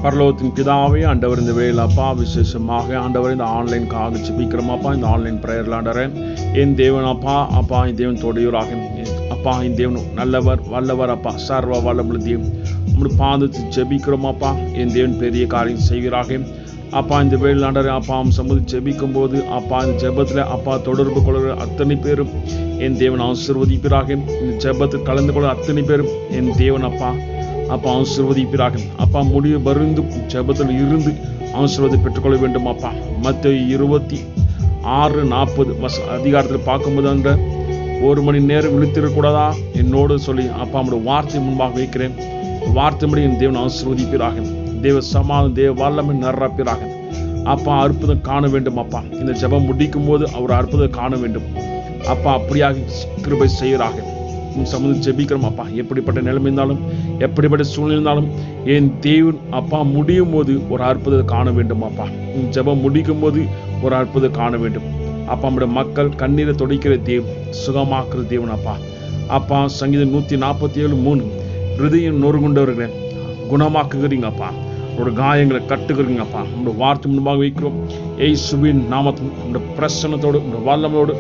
பரலோகத்தின் பிதாவே, ஆண்டவர் இந்த வேளையில் அப்பா விசேஷமாக ஆண்டவர் இந்த ஆன்லைன் காக ஜெபிக்கிறோமாப்பா. இந்த ஆன்லைன் ப்ரேயரில் ஆண்டவரே என் தேவன் அப்பா என் தேவன் தொடையூராக அப்பா, என் தேவன் நல்லவர் வல்லவர் அப்பா, சர்வ வல்லமுள்ள தேவன் உங்களுடைய பாதத்தில் ஜெபிக்கிறோமாப்பா. என் தேவன் பெரிய காரியம் செய்கிறாக அப்பா. இந்த வேளையில் ஆண்டவரே அப்பா சமூகத்தில் ஜெபிக்கும் போது அப்பா இந்த ஜெபத்தில் அப்பா தொடர்பு கொள்கிற அத்தனை பேரும் என் தேவன் ஆசீர்வதிப்பீராக. இந்த ஜெபத்தில் கலந்து கொள்கிற அத்தனை பேரும் என் தேவன் அப்பா ஆசீர்வதிப்பீராக. அப்பா முடிவு பருந்து ஜெபத்தில் இருந்து ஆசீர்வாதத்தை பெற்றுக்கொள்ள வேண்டும் அப்பா. மத்தேயு 26:40 அதிகாரத்தில் பார்க்கும்போது அந்த 1 மணி நேரம் விழித்திருக்கூடாதா என்னோடு சொல்லி அப்பா நம்முடைய வார்த்தை முன்பாக வைக்கிறேன். வார்த்தைப்படி என் தேவன் ஆசீர்வதிப்பீராக. தேவ சமாதானம் தேவ வல்லமை நிரப்பீராக. அப்பா அற்புதம் காண வேண்டும் அப்பா. இந்த ஜெபம் முடிக்கும் போது அவர் அற்புதம் காண வேண்டும் அப்பா. அப்படியாக கிருபை செய்கிறாக. சமூகம் ஜெபிக்கிறோம் அப்பா. எப்படிப்பட்ட நிலைமை இருந்தாலும் எப்படிப்பட்ட சூழ்நிலை இருந்தாலும் என் தேவன் அப்பா முடியும் போது ஒரு அற்புதத்தை காண வேண்டும் அப்பா. ஜெபம் முடிக்கும் போது ஒரு அற்புதத்தை காண வேண்டும் அப்பா. நம்முடைய மக்கள் கண்ணீரை துடைக்கிற தேவன், சுகமாக்குற தேவன் அப்பா. அப்பா சங்கீதம் 147:3 ஹிருதயம் நொறுங்குண்டவர்களை குணமாக்குகிறீங்க அப்பா. ஒரு காயங்களை கட்டுகிறீங்க அப்பா. நம்முடைய வார்த்தை முன்பாக வைக்கிறோம். இயேசுவின் நாமத்தில் நம்முடைய பிரசன்னத்தோடு நம்முடைய வல்லமையோடு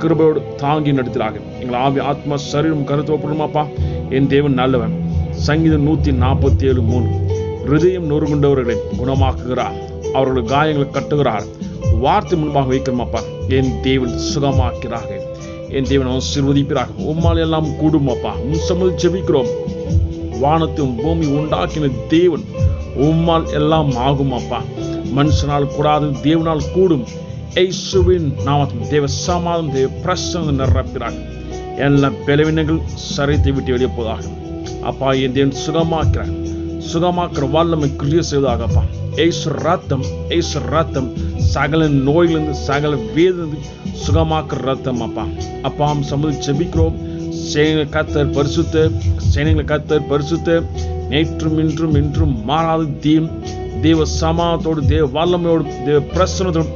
கிருபையோடு தாங்கி நடத்துகிறாங்க. எங்களை ஆவி ஆத்மா சரீரம் கருத்து ஒப்பணுமாப்பா. என் தேவன் நல்லவன். சங்கீதம் 147:3 ஹிருதயம் நொறுங்குண்டவர்களை குணமாக்குகிறார், அவர்களுடைய காயங்களை கட்டுகிறார். வார்த்தை முன்பாக வைக்கிறோமாப்பா. என் தேவன் சுகமாக்கிறாங்க. என் தேவன் ஆசீர்வதிப்பீராக. உம்மால் எல்லாம் கூடும் அப்பா. சமூகம் ஜெபிக்கிறோம். வானத்தையும் பூமி உண்டாக்கின தேவன் உம்மால் எல்லாம் ஆகும் அப்பா. மனுஷனால் கூடாது, தேவனால் கூடும். இயேசுவின் நாமத்தில் தேவ சமாதானம் தேவ பிரசன்னம் நிரப்பிறாங்க. எல்லா பலவீனங்கள் சரீரத்தை விட்டு வெளியே போதாக அப்பா. என் தேவன் சுகமாக்குற வல்லமை கிரியை செய்வதாக அப்பா. ஏசு ரத்தம் சகல நோயிலிருந்து சகல வேதிலிருந்து சுகமாக்குற ரத்தம் அப்பா. அப்பா சமூகம் ஜெபிக்கிறோம். சேனைகளை கர்த்தர் பரிசுத்த நேற்றும் இன்றும் மாறாத தேவ சமாதானத்தோடு தேவ வல்லமையோடு தேவ பிரசன்னத்தோடு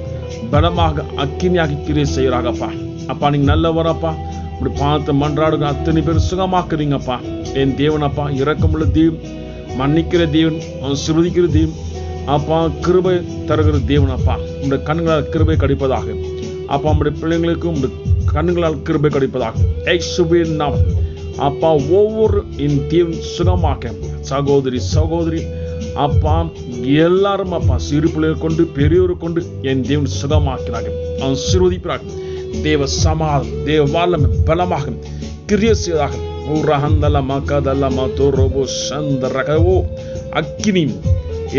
பலமாக அக்கினியாகி கிரியை செய்கிறாங்கப்பா. அப்பா நீங்க நல்லவரப்பா. இப்படி பார்த்து மன்றாடுங்க அத்தனை பேர் சுகமாக்குறீங்கப்பா. என் தேவன் அப்பா இரக்கமுள்ள தேவன், மன்னிக்கிற தேவன், ஆசீர்வதிக்கிற தேவன் அப்பா, கிருபை தருகிற தேவன் அப்பா. உங்களுடைய கண்களால் கிருபை கிடைப்பதாக அப்பா. நம்முடைய பிள்ளைங்களுக்கு உங்களுடைய கண்களால் கிருபை கிடைப்பதாக இயேசுவின் நாமத்தில் அப்பா. ஒவ்வொரு என் தேவன் சுகமாக்க சகோதரி அப்பா எல்லாரும் அப்பா, சிறு பிள்ளைகள் கொண்டு பெரியோரை கொண்டு என் தேவன் சுகமாக்கிறார்கள், ஆசீர்வதிப்பார்கள். தேவ சமாதானம் தேவ வல்லமை பலமாக கிரியை செய்வதாக. அக்கினி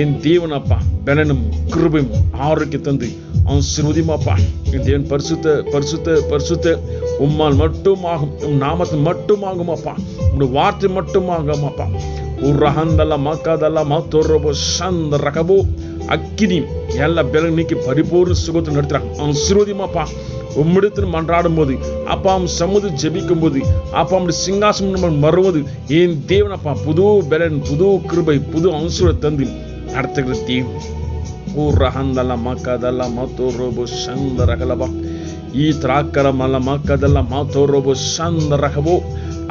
என் தேவன் அப்பா பலனும் கிருபையும் ஆரோக்கியம் தந்து ஆசீர்வதிமாப்பா. என் தேவன் பரிசுத்த உம்மால் மட்டுமாகும், உம் நாமத்தில் மட்டுமாகும் அப்பா. உங்களுடைய வார்த்தை மட்டுமாகும் அப்பா. அக்கினி எல்லா பலன் நீக்கி பரிபூர்ண சுகத்தை நடத்துறாங்க, ஆசீர்வதிமாப்பா. உம்மிடத்தில் மன்றாடும் போது அப்பா சமுதிரம் ஜெபிக்கும் போது அப்பா சிங்காசனம் வருவது என் தேவன் அப்பா புது பலன் புது கிருபை புது ஆசீர்வாதம் தந்து நடத்துகிற தேவன்.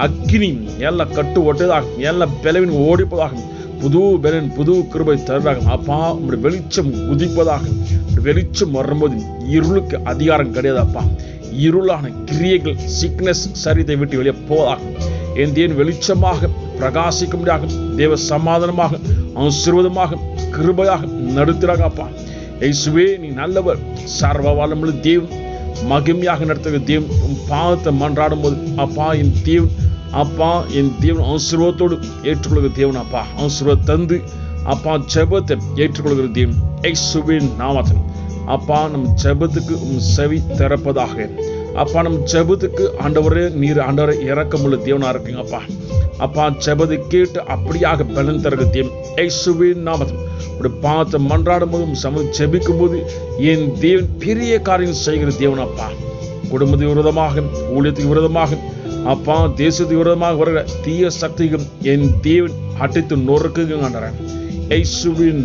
அக்கினி எல்லா கட்டு ஒட்டதாக எல்லா பலவின் ஓடிப்பதாக புது பலன் புது கிருபை தருவதாக அப்பா. உங்களுடைய வெளிச்சம் உதிப்பதாக. வெளிச்சம் வரும்போது இருளுக்கு அதிகாரம் கிடையாது அப்பா. இருளான கிரியைகள் சிக்னஸ் சரீரத்தை விட்டு வெளியே போவதாக. என் தேவன் வெளிச்சமாக பிரகாசிக்க முடியாக தேவ சமாதானமாக ஆசீர்வாதமாக கிருபையாக நடத்துகிறாங்க அப்பா. இயேசுவே நீ நல்லவர், சர்வ வல்லமையுள்ள தேவன், மகிமையாக நடத்துகிற தேவன். பாவத்தை மன்றாடும் போது அப்பா என் தேவன் ஆசீர்வாதத்தோடு ஏற்றுக்கொள்கிற தேவன் அப்பா. ஆசீர்வாதம் தந்து அப்பா ஜெபத்தை ஏற்றுக்கொள்கிற தேவன் இயேசுவின் நாமத்தில் அப்பா. நம் ஜெபத்துக்கு செவி திறப்பதாக அப்பா. நம் ஜெபத்துக்கு ஆண்டவரே நீர் ஆண்டவரை இரக்கமுள்ள தேவனா இருக்குங்க அப்பா. அப்பா ஜெபத்தை கேட்டு அப்படியாக பலன் தருகிற தேவன் இயேசுவின் நாமத்தில் ஒரு பாவத்தை மன்றாடும் போது சமூகம் ஜெபிக்கும் போது என் தேவன் பெரிய காரியம் செய்கிற தேவன் அப்பா. குடும்பத்துக்கு விரோதமாக ஊழியத்துக்கு விரோதமாக அப்பா தேசத்துக்கு விரோதமாக வருகிற தீய சக்திகள் என் தேவன் அடித்து நொறுக்குங்க. இயேசுவின்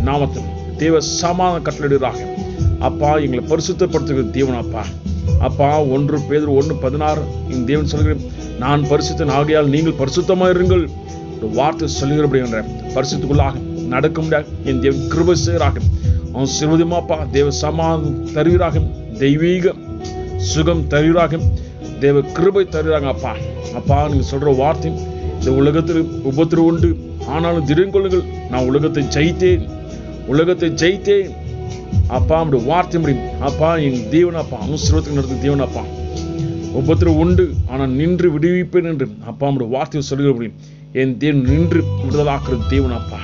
நாமத்தில் தேவ சமாதான கட்டளையிடுறாங்க அப்பா. எங்களை பரிசுத்தப்படுத்துகிற தேவன் அப்பா. அப்பா 1 பேதுரு 1:16 இந்த தேவன் சொல்கிறேன், நான் பரிசுத்தன் ஆகையால் நீங்கள் பரிசுத்தமாக இருங்கள். வார்த்தை சொல்லுகிறபடி என்ற பரிசுத்துக்குள்ளாக நடக்க முடியாது என் தேவன் கிருபை செய்கிறாக. அவன் சிறுவதிமாப்பா தேவ சமாதானம் தருகிறாக, தெய்வீக சுகம் தருகிறாக, தேவ கிருபை தருகிறாங்க. அப்பா அப்பா நீங்க சொல்ற வார்த்தை, இந்த உலகத்தில் உபத்திரவு உண்டு, ஆனாலும் திடன் கொள்ளுங்கள், நான் உலகத்தை ஜெயித்தேன், உலகத்தை ஜெயித்தேன். அப்பா நம்முடைய வார்த்தை முடியும். அப்பா என் தேவன் அப்பா அனுசரத்துக்கு நடத்த தேவன் அப்பா, உபத்திரவு உண்டு ஆனால் நின்று விடுவிப்பேன் என்று அப்பா நம்முடைய வார்த்தையை சொல்லுகிற முடியும். என் தேவன் நின்று விடுதலாக்குற தேவன் அப்பா,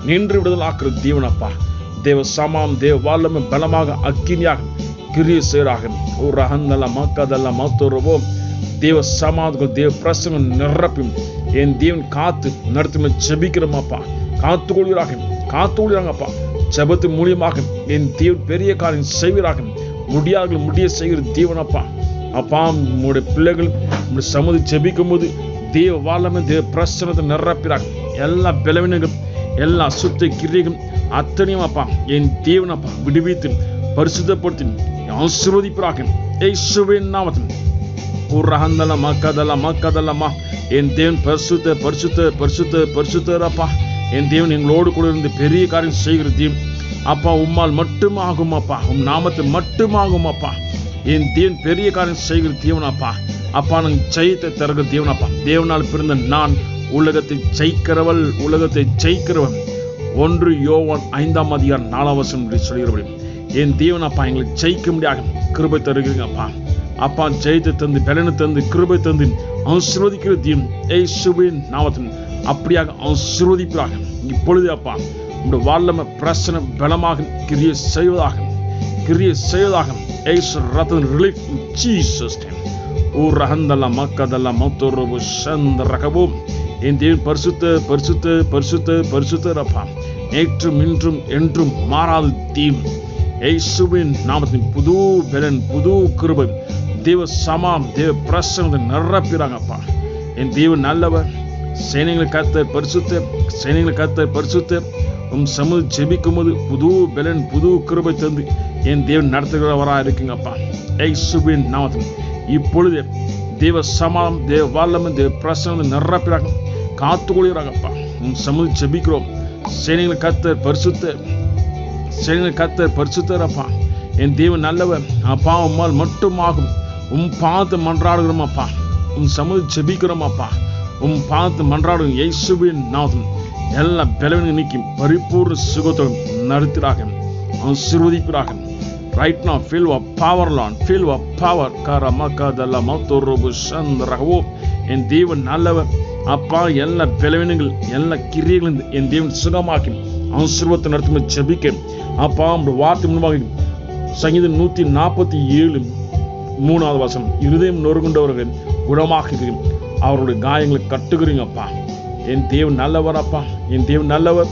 நின்று விடுதலாக்குற தேவன் அப்பா. தேவ சமாம் தேவ வல்லமை பலமாக அக்கினியாக கிரிய செய்கிறாக. ஒரு அகந்தல்ல மக்கதல்ல மத்தோரவோ தேவ சமாதானம் தேவ பிரசங்கம் நிரப்பும் என் தேவன் காத்து நடத்தும் ஜெபிக்கிறோமாப்பா. காத்து கொள்கிறாங்கப்பா. ஜெபத்து மூலியமாக என் தேவன் பெரிய காரியம் செய்வீராக. முடியாத முடிய செய்கிற தேவனப்பா. அப்பா உங்களுடைய பிள்ளைகள் சமூக ஜெபிக்கும் போது தேவ வல்லமை தேவ பிரசனத்தை நிரப்பிறாங்க. எல்லா பலவீனங்களும் எல்லா அசுத்த கிரியைகளும் அத்தனையும் அப்பா என் தேவனப்பா விடுவித்து பரிசுத்தப்படுத்தி ஆசீர்வதிப்பாக. இயேசுவின் நாமத்தில் உரஹந்தல மக்கதல்ல மக்கதல்லம்மா என் தேவன் பரிசுத்த பரிசுத்த பரிசுத்த பரிசுத்தரப்பா. என் தேவன் எங்களோடு கூட இருந்து பெரிய காரியம் செய்கிற தேவன் அப்பா. உம்மால் மட்டும் ஆகும் அப்பா, உம் நாமத்தில் மட்டும் ஆகும் அப்பா. என் தேவன் பெரிய காரியம் செய்கிற தேவன் அப்பா. அப்பா நாங்கள் ஜெயத்தை தருகிற தேவன் அப்பா. தேவனால் பிறந்த நான் உலகத்தை ஜெயிக்கிறவள், உலகத்தை ஜெயிக்கிறவன். 1 யோவான் 5:4 சொல்கிறபடி என் தேவன் அப்பா எங்களுக்கு ஜெயிக்க முடியாத கிருபை தருகிறீங்க அப்பா. அப்பா ஜெயத்தை தந்து பலனை தந்து கிருபை தந்து ஆசீர்வதிக்கிற தேவன் இயேசுவின் நாமத்தில் அப்படியாக ஆசீர்வதிப்பாக. இப்பொழுது அப்பா உங்களுடைய வல்லமை பிரசன பலமாக கிரியை செய்வதாக இயேசு ரத்தத்தின் ரிலீஃப் இன் ஜீசஸ் நேம். ஊரஹந்தல்ல மக்கதல்ல மத்தோரவு சந்தரகவோ என் தேவன் பரிசுத்த பரிசுத்த பரிசுத்த பரிசுத்தரப்பா. நேற்றும் இன்றும் என்றும் மாறாத தேவன் இயேசுவின் நாமத்தின் புது பலன் புது கிருபை தேவ சமாம் தேவ பிரசனத்தை நிரப்பிறாங்கப்பா. என் தேவன் நல்லவர், சேனைகளை கர்த்தர் பரிசுத்தர், சேனைகளை கர்த்தர் பரிசுத்தர். உம் சமூக ஜெபிக்கும் போது புது பலன் புது கிருபை தந்து என் தேவன் நடத்துகிறவராக இருக்குங்கப்பா. இயேசுவின் நாமத்தில் இப்பொழுது தேவ சமாம் தேவ வல்லமை தேவ பிரசனத்தை நிரப்பிறாங்க, காத்துக்கொள்கிறாங்கப்பா. உம் சமூக ஜெபிக்கிறோம். சேனைகளை கர்த்தர் பரிசுத்தர், சேனைகளை கர்த்தர் பரிசுத்தர் அப்பா. என் தேவன் நல்லவர் அப்பா. உம்மால் மட்டும் ஆகும். உம் பார்த்து மன்றாடுகிறோம் அப்பா. உம் சமூக ஜெபிக்கிறோம் அப்பா. உம் பார்த்து மன்றாடுகிறோம். இயேசுவின் நாமத்தில் எல்லா பலவீனங்களை நீக்கி பரிபூர்ண சுகத்தோடு நடத்துகிறாக, ஆசீர்வதிக்கிறாக. Right now, feel your power, Lord. Feel your power. Karamakadalla mautorubu shandrago. என் தேவன் நல்லவர் அப்பா. எல்லா பலவீனங்கள் எல்லா கிரியைகளும் என் தேவன் சுகமாக்கி ஆசீர்வாதத்தை நடத்தும் ஜெபிக்க அப்பா. உங்களுடைய வார்த்தை முன்பாக சங்கீதம் 147:3 இருதயம் நொறுங்குண்டவர்கள் குணமாக்குகிறீங்க, அவருடைய காயங்களை கட்டுகிறீங்க அப்பா. என் தேவன் நல்லவர் அப்பா. என் தேவன் நல்லவர்.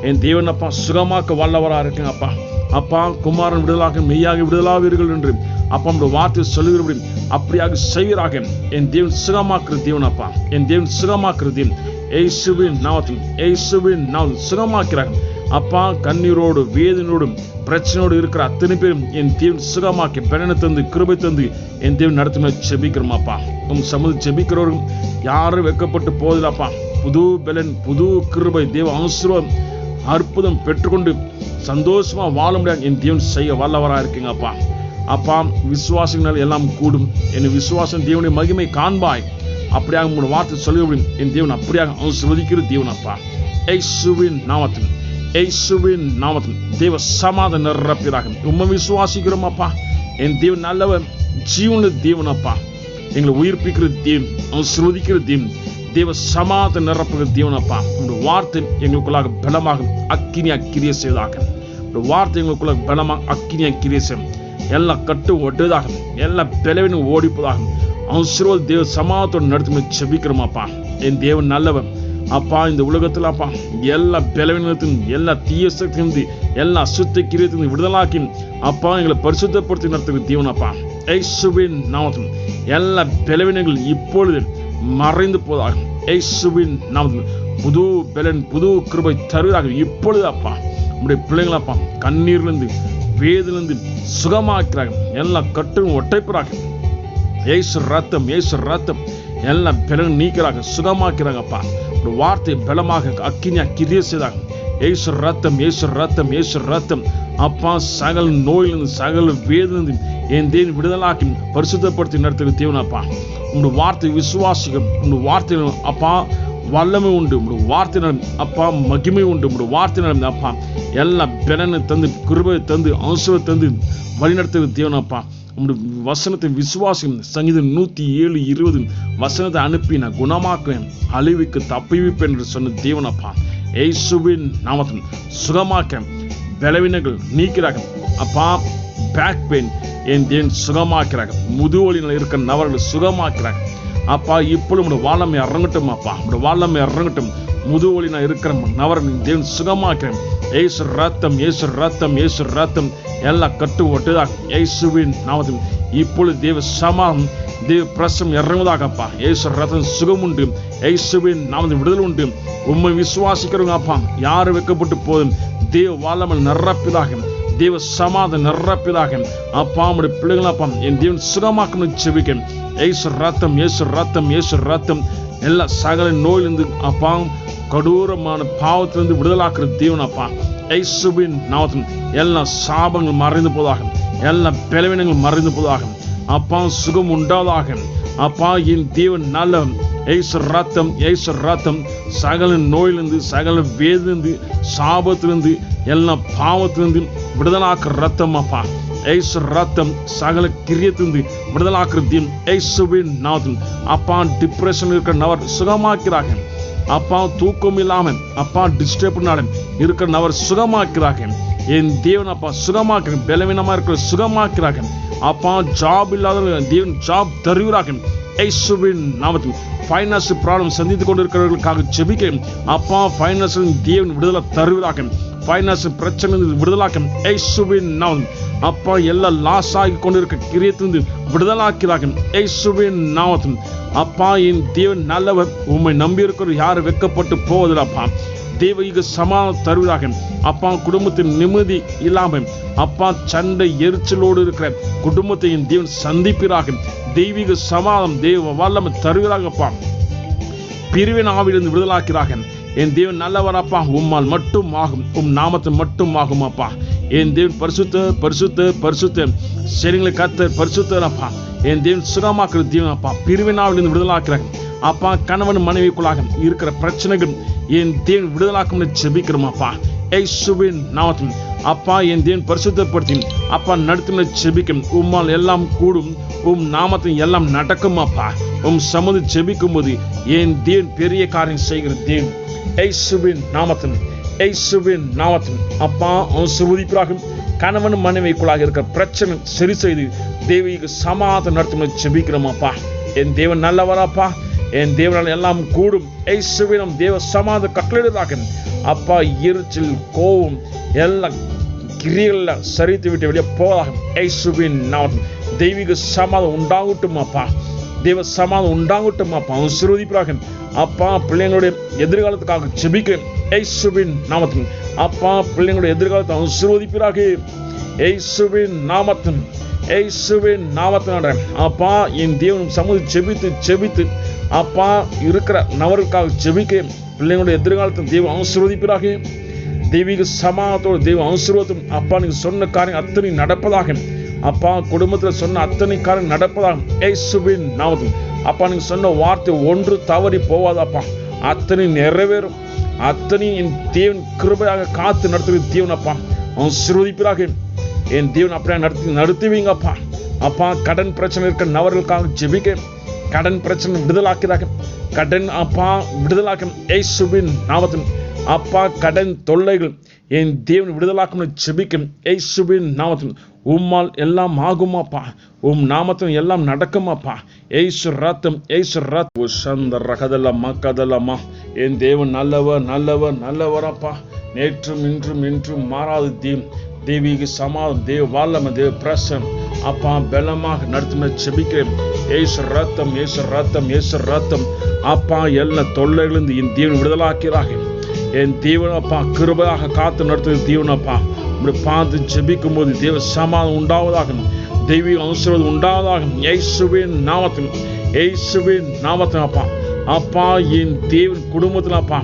என் தேவன் அப்பா சுகமாக்க வல்லவராக இருக்குங்க அப்பா. அப்பா குமாரன் விடுதலாக மெய்யாக விடுதலாவீர்கள் என்று அப்பா நம்முடைய வார்த்தை சொல்லுகிறபடி அப்படியாக செய்வீராக. என் தேவன் சுகமாக்குற தேவன் அப்பா. என் தேவன் சுகமாக்குற தேவன் இயேசுவின் நாமத்தில் இயேசுவின் நாமத்தில் சுகமாக்கிறாங்க அப்பா. கண்ணீரோடு வேதனோடு பிரச்சனையோடு இருக்கிற அத்தனை பேரும் என் தேவன் சுகமாக்கி பலனை தந்து கிருபை தந்து என் தேவன் நடத்துமே ஜெபிக்கிறோம் அப்பா. உம் சமூக ஜெபிக்கிறவர்கள் யாரும் வெட்கப்பட்டு போதில்லப்பா. புது பலன் புது கிருபை தேவ ஆசீர்வாதம் அற்புதம் பெற்றுக்கொண்டு சந்தோஷமா வாழ முடியாது என் தேவன் செய்ய வல்லவராக இருக்குங்க அப்பா. அப்பா விசுவாசங்கள் எல்லாம் கூடும். என் விசுவாசம் தேவனுடைய மகிமை காண்பாய். அப்படியாக உங்களுடைய வார்த்தை சொல்ல என் தேவன் அப்படியாக ஆசீர்வதிக்கிற தேவன் அப்பா. இயேசுவின் நாமத்தில் இயேசுவின் நாமத்தில் தேவ சமாதானம் நிரப்பிறாக. உம்மை விசுவாசிக்கிறோம் அப்பா. என் தேவன் நல்லவர், ஜீவனுள்ள தேவன் அப்பா. எங்களை உயிர்ப்பிக்கிற தேவன், ஆசீர்வதிக்கிற தேவன், தேவ சமாதானம் நிரப்புகிற தேவன் அப்பா. உங்களுடைய வார்த்தை எங்களுக்குள்ளாக பலமாக அக்கினியா கிரியை செய்வதாக. உங்களுடைய வார்த்தை எங்களுக்குள்ளாக பலமாக அக்கினியா கிரியை செய்யும். எல்லா கட்டு ஒட்டுவதாக, எல்லா பலவீனம் ஓடிப்பதாக ஆசீர்வாத தேவ சமாதானத்தோடு நடத்தும் ஜெபிக்கிறோம் அப்பா. என் தேவன் நல்லவர் அப்பா. இந்த உலகத்தில் அப்பா எல்லா பலவீனத்திலும் எல்லா தீய சக்தியிலிருந்து எல்லா அசுத்த கிரியத்திலிருந்து விடுதலாக்கி அப்பா எங்களை பரிசுத்தப்படுத்தி நடத்துகிற தேவன் அப்பா. இயேசுவின் நாமத்தில் எல்லா பலவீனங்கள் இப்பொழுது மறைந்து போதாக. இயேசுவின் நாமத்தில் புது பலன் புது கிருபை தருவதாக இப்பொழுது அப்பா. நம்முடைய பிள்ளைகள் அப்பா கண்ணீர்லேருந்து வேதிலிருந்து சுகமாக்கிறாங்க. எல்லா கட்டும் ஒட்டைப்புறாங்க. இயேசு ரத்தம் இயேசு ரத்தம் எல்லா பலன் நீக்கிறாங்க, சுகமாக்கிறாங்கப்பா. ஒரு வார்த்தை பலமாக அக்கினியா கிரிய செய்தாங்க. ஏசு ரத்தம், ஏசு ரத்தம், ஏசு ரத்தம் அப்பா சகல நோயிலிருந்து சகல வேதிலிருந்து என் தேவன் விடுதலாக்கி பரிசுத்தப்படுத்தி நடத்துகிற தேவனப்பா. உங்களுடைய வார்த்தை விசுவாசிக்கும். உங்களுடைய வார்த்தையில் அப்பா வல்லமை உண்டு. உங்களுடைய வார்த்தையினர் அப்பா மகிமை உண்டு. உங்களுடைய வார்த்தையினர் அப்பா எல்லா பலனை தந்து கிருபை தந்து ஆசீர்வாதத்தை தந்து வழிநடத்துகிற தேவனப்பா. உங்களுடைய வசனத்தை விசுவாசிக்கும். சங்கீதம் 107:20 வசனத்தை அனுப்பி நான் குணமாக்குவேன், அழிவுக்கு தப்பிவிப்பேன் என்று சொன்ன தேவனப்பா. இயேசுவின் நாமத்தில் சுகமாக்க பலவீனங்கள் நீக்கிறாங்க அப்பா. பேக் பெயின் என் தேவன் சுகமாக்கிறாங்க. முதுவலியில் இருக்கிற நபர்கள் சுகமாக்கிறாங்க அப்பா. இப்பொழுது உங்களுடைய வாழமை இறங்கட்டும் அப்பா. உங்களுடைய வாழமை இறங்கட்டும். முதுவலியில் இருக்கிற நபர்கள் தேவன் சுகமாக்கிறேன். ஏசு ரத்தம், ஏசு ரத்தம், ஏசு ரத்தம் எல்லாம் கட்டு ஒட்டுதாக இயேசுவின் நாமத்தில் இப்பொழுது தேவ சமாதானம், தேவ பிரசம் இறங்குவதாகப்பா. ஏசு ரத்தம் சுகம் உண்டு. இயேசுவின் நாமத்தில் விடுதலை உண்டு. உண்மை விசுவாசிக்கிறவங்க அப்பா யாரு வைக்கப்பட்டு போதும் தேவ வாழமல் நிரப்பிதாக, தேவ சமாதானம் நிரப்பிதாக அப்பா. நம்முடைய பிள்ளைகள் அப்பா என் தேவன் சுகமாக்கணும் செபிக்க. ஏசு ரத்தம், ஏசு ரத்தம், ஏசு ரத்தம் எல்லா சகல நோயிலிருந்து அப்பா கடூரமான பாவத்திலிருந்து விடுதலாக்குற தேவன் அப்பா. இயேசுவின் நாமத்தில் எல்லா சாபங்கள் மறைந்து போதாக, எல்லா பலவீனங்கள் மறைந்து போதாக அப்பா. சுகம் உண்டாவதாக அப்பா. என் தேவன் நல்ல. ஏசு ரத்தம், ஏசு ரத்தம் சகல நோயிலிருந்து சகல வேதிலிருந்து சாபத்திலிருந்து எல்லா பாவத்திலிருந்து விடுதலாக்குற ரத்தம் அப்பா. ஏசு ரத்தம் சகல கிரியத்திலிருந்து விடுதலாக்குற தேவன் இயேசுவின் நாமத்தில் அப்பா. டிப்ரெஷன் இருக்கிற நபர் சுகமாக்கிறாங்க அப்பா. தூக்கம் இல்லாம அப்பா டிஸ்டர்ப் இருக்கிற நபர் சுகமாக்கிறாங்க என் தேவன் அப்பா. சுகமாக்குறேன். பலவீனமா இருக்கிற சுகமாக்கிறாங்க அப்பா. ஜாப் இல்லாத தேவன் ஜாப் தருகிறாங்க இயேசுவின் நாமத்தில். ஃபைனான்ஸ் ப்ராப்ளம் சந்தித்துக் கொண்டிருக்கிறவர்களுக்காக ஜெபிக்க அப்பா. ஃபைனான்ஸ் தேவன் விடுதலை தருகிறாங்க. ஃபைனான்ஸ் பிரச்சனை விடுதலாக்க இயேசுவின் நாமத்தில் அப்பா. எல்லாம் லாஸ் ஆகி கொண்டிருக்க கிரியத்திலிருந்து விடுதலாக்கிறாங்க இயேசுவின் நாமத்தில் அப்பா. என் தேவன் நல்லவர். உம்மை நம்பி இருக்கிற யாரும் வெட்கப்பட்டு போவதில்லப்பா. தெய்வீக சமாதானம் தருவதாக அப்பா. குடும்பத்தின் நிம்மதி இல்லாமல் அப்பா சண்டை எரிச்சலோடு இருக்கிற குடும்பத்தை என் தேவன் சந்திப்பிறாக. தெய்வீக சமாதானம் தேவ வல்லமை தருகிறாங்கப்பா. பிரிவின் ஆவிலிருந்து விடுதலாக்கிறாங்க என் தேவன் நல்லவரப்பா. உம்மால் மட்டும் ஆகும், உம் நாமத்தை மட்டும் ஆகும் அப்பா. என் தேவன் பரிசுத்த பரிசுத்த பரிசுத்த சரிங்களை கர்த்தர் பரிசுத்தரப்பா. என் தேவன் சுகமாக்குற தேவன் அப்பா. பிரிவினாவிலிருந்து விடுதலாக்கிறாங்க அப்பா. கணவன் மனைவிக்குள்ளாக இருக்கிற பிரச்சனைகள் என் தேவன் விடுதலாக்கும் செபிக்கிறோம் அப்பா. இயேசுவின் நாமத்தில் அப்பா. என் தேவன் பரிசுத்தப்படுத்தி அப்பா நடத்தின செபிக்கும். உம்மால் எல்லாம் கூடும், உம் நாமத்தில் எல்லாம் நடக்கும் அப்பா. உம் சமூக செபிக்கும் போது என் தேவன் பெரிய காரியம் செய்கிற தேவன் இயேசுவின் நாமத்தில், இயேசுவின் நாமத்தில் அப்பா. ஆசீர்வதிப்பாக. கணவன் மனைவிக்குள்ளாக இருக்கிற பிரச்சனை சரி செய்து தெய்வீக சமாதானம் நடத்தும் செபிக்கிறோம் அப்பா. என் தேவன் நல்லவராப்பா. என் தேவனால் எல்லாம் கூடும் இயேசுவின் தேவ சமாதானம் கட்டளையிடுவதாக அப்பா. எரிச்சல் கோபம் எல்லா கிரியைகள்ல சரித்து விட்டு வெளியே போவதாக இயேசுவின் நாமத்தில் தெய்வீக சமாதானம் உண்டாகட்டும் அப்பா. தேவ சமாதானம் உண்டாகட்டும் அப்பா. ஆசீர்வதிப்பாக அப்பா. பிள்ளைங்களுடைய எதிர்காலத்துக்காக ஜெபிக்கிறேன் இயேசுவின் நாமத்தில் அப்பா. பிள்ளைங்களுடைய எதிர்காலத்தை ஆசீர்வதிப்பாக இயேசுவின் நாமத்தில், இயேசுவின் நாமத்தினால அப்பா. என் தேவன் சமூக ஜெபித்து ஜெபித்து அப்பா இருக்கிற நபருக்காக ஜெபிக்கிறேன். பிள்ளைங்களுடைய எதிர்காலத்தை தேவ ஆசீர்வதிப்பாக. தெய்வீக சமாதானத்தோடு தெய்வ ஆசீர்வாதம் அப்பா. நீங்க சொன்ன காரியம் அத்தனை நடப்பதாக அப்பா. குடும்பத்தில் சொன்ன அத்தனை காரியம் நடப்பதாக இயேசுவின் நாமத்தில் அப்பா. நீங்க சொன்ன வார்த்தை ஒன்று தவறி போவாதப்பா. அத்தனை நிறைவேறும். அத்தனை என் தேவன் கிருபையாக காத்து நடத்துகிற தேவன் அப்பா. ஆசீர்வதிப்பாக. என் தேவன் அப்படியே நடத்துவீங்கப்பா அப்பா. கடன் பிரச்சனை இருக்கிற நபர்களுக்காக ஜெபிக்க. கடன் பிரச்சனை விடுதலாக்கிறாங்க. கடன் அப்பா விடுதலாக்க இயேசுவின் நாமத்தில் அப்பா. கடன் தொல்லைகள் என் தேவன் விடுதலாக்கும் ஜெபிக்கும் இயேசுவின் நாமத்தில். உம்மால் எல்லாம் ஆகுமாப்பா. உம் நாமத்தில் எல்லாம் நடக்குமாப்பா. ஏசு ரத்தம், ஏசு ரத்தம் சந்த ரகதல்லம்மா கதல்லம்மா. என் தேவன் நல்லவர் நல்லவர் நல்லவரப்பா. நேற்றும் இன்றும் என்றும் மாறாது தேவன். தெய்வீக சமாதானம் தேவ வல்லமை தேவ பிரசன்னம் அப்பா பலமாக நடத்தும் செபிக்கிறேன். ஏசு ரத்தம், ஏசு ரத்தம், ஏசு ரத்தம் அப்பா. எல்லா தொல்லைகளிலிருந்து என் தேவன் விடுதலாக்கிறாங்க. என் தேவன் அப்பா கிருபையாக காத்து நடத்துகிற தேவன் அப்பா. பார்த்து ஜெபிக்கும் போது தேவ சமாதானம் உண்டாவதாக. தெய்வீக ஆசீர்வாதம் உண்டாவதாக இயேசுவின் நாமத்தில், இயேசுவின் நாமத்தில் அப்பா. அப்பா என் தேவன் குடும்பத்தில் அப்பா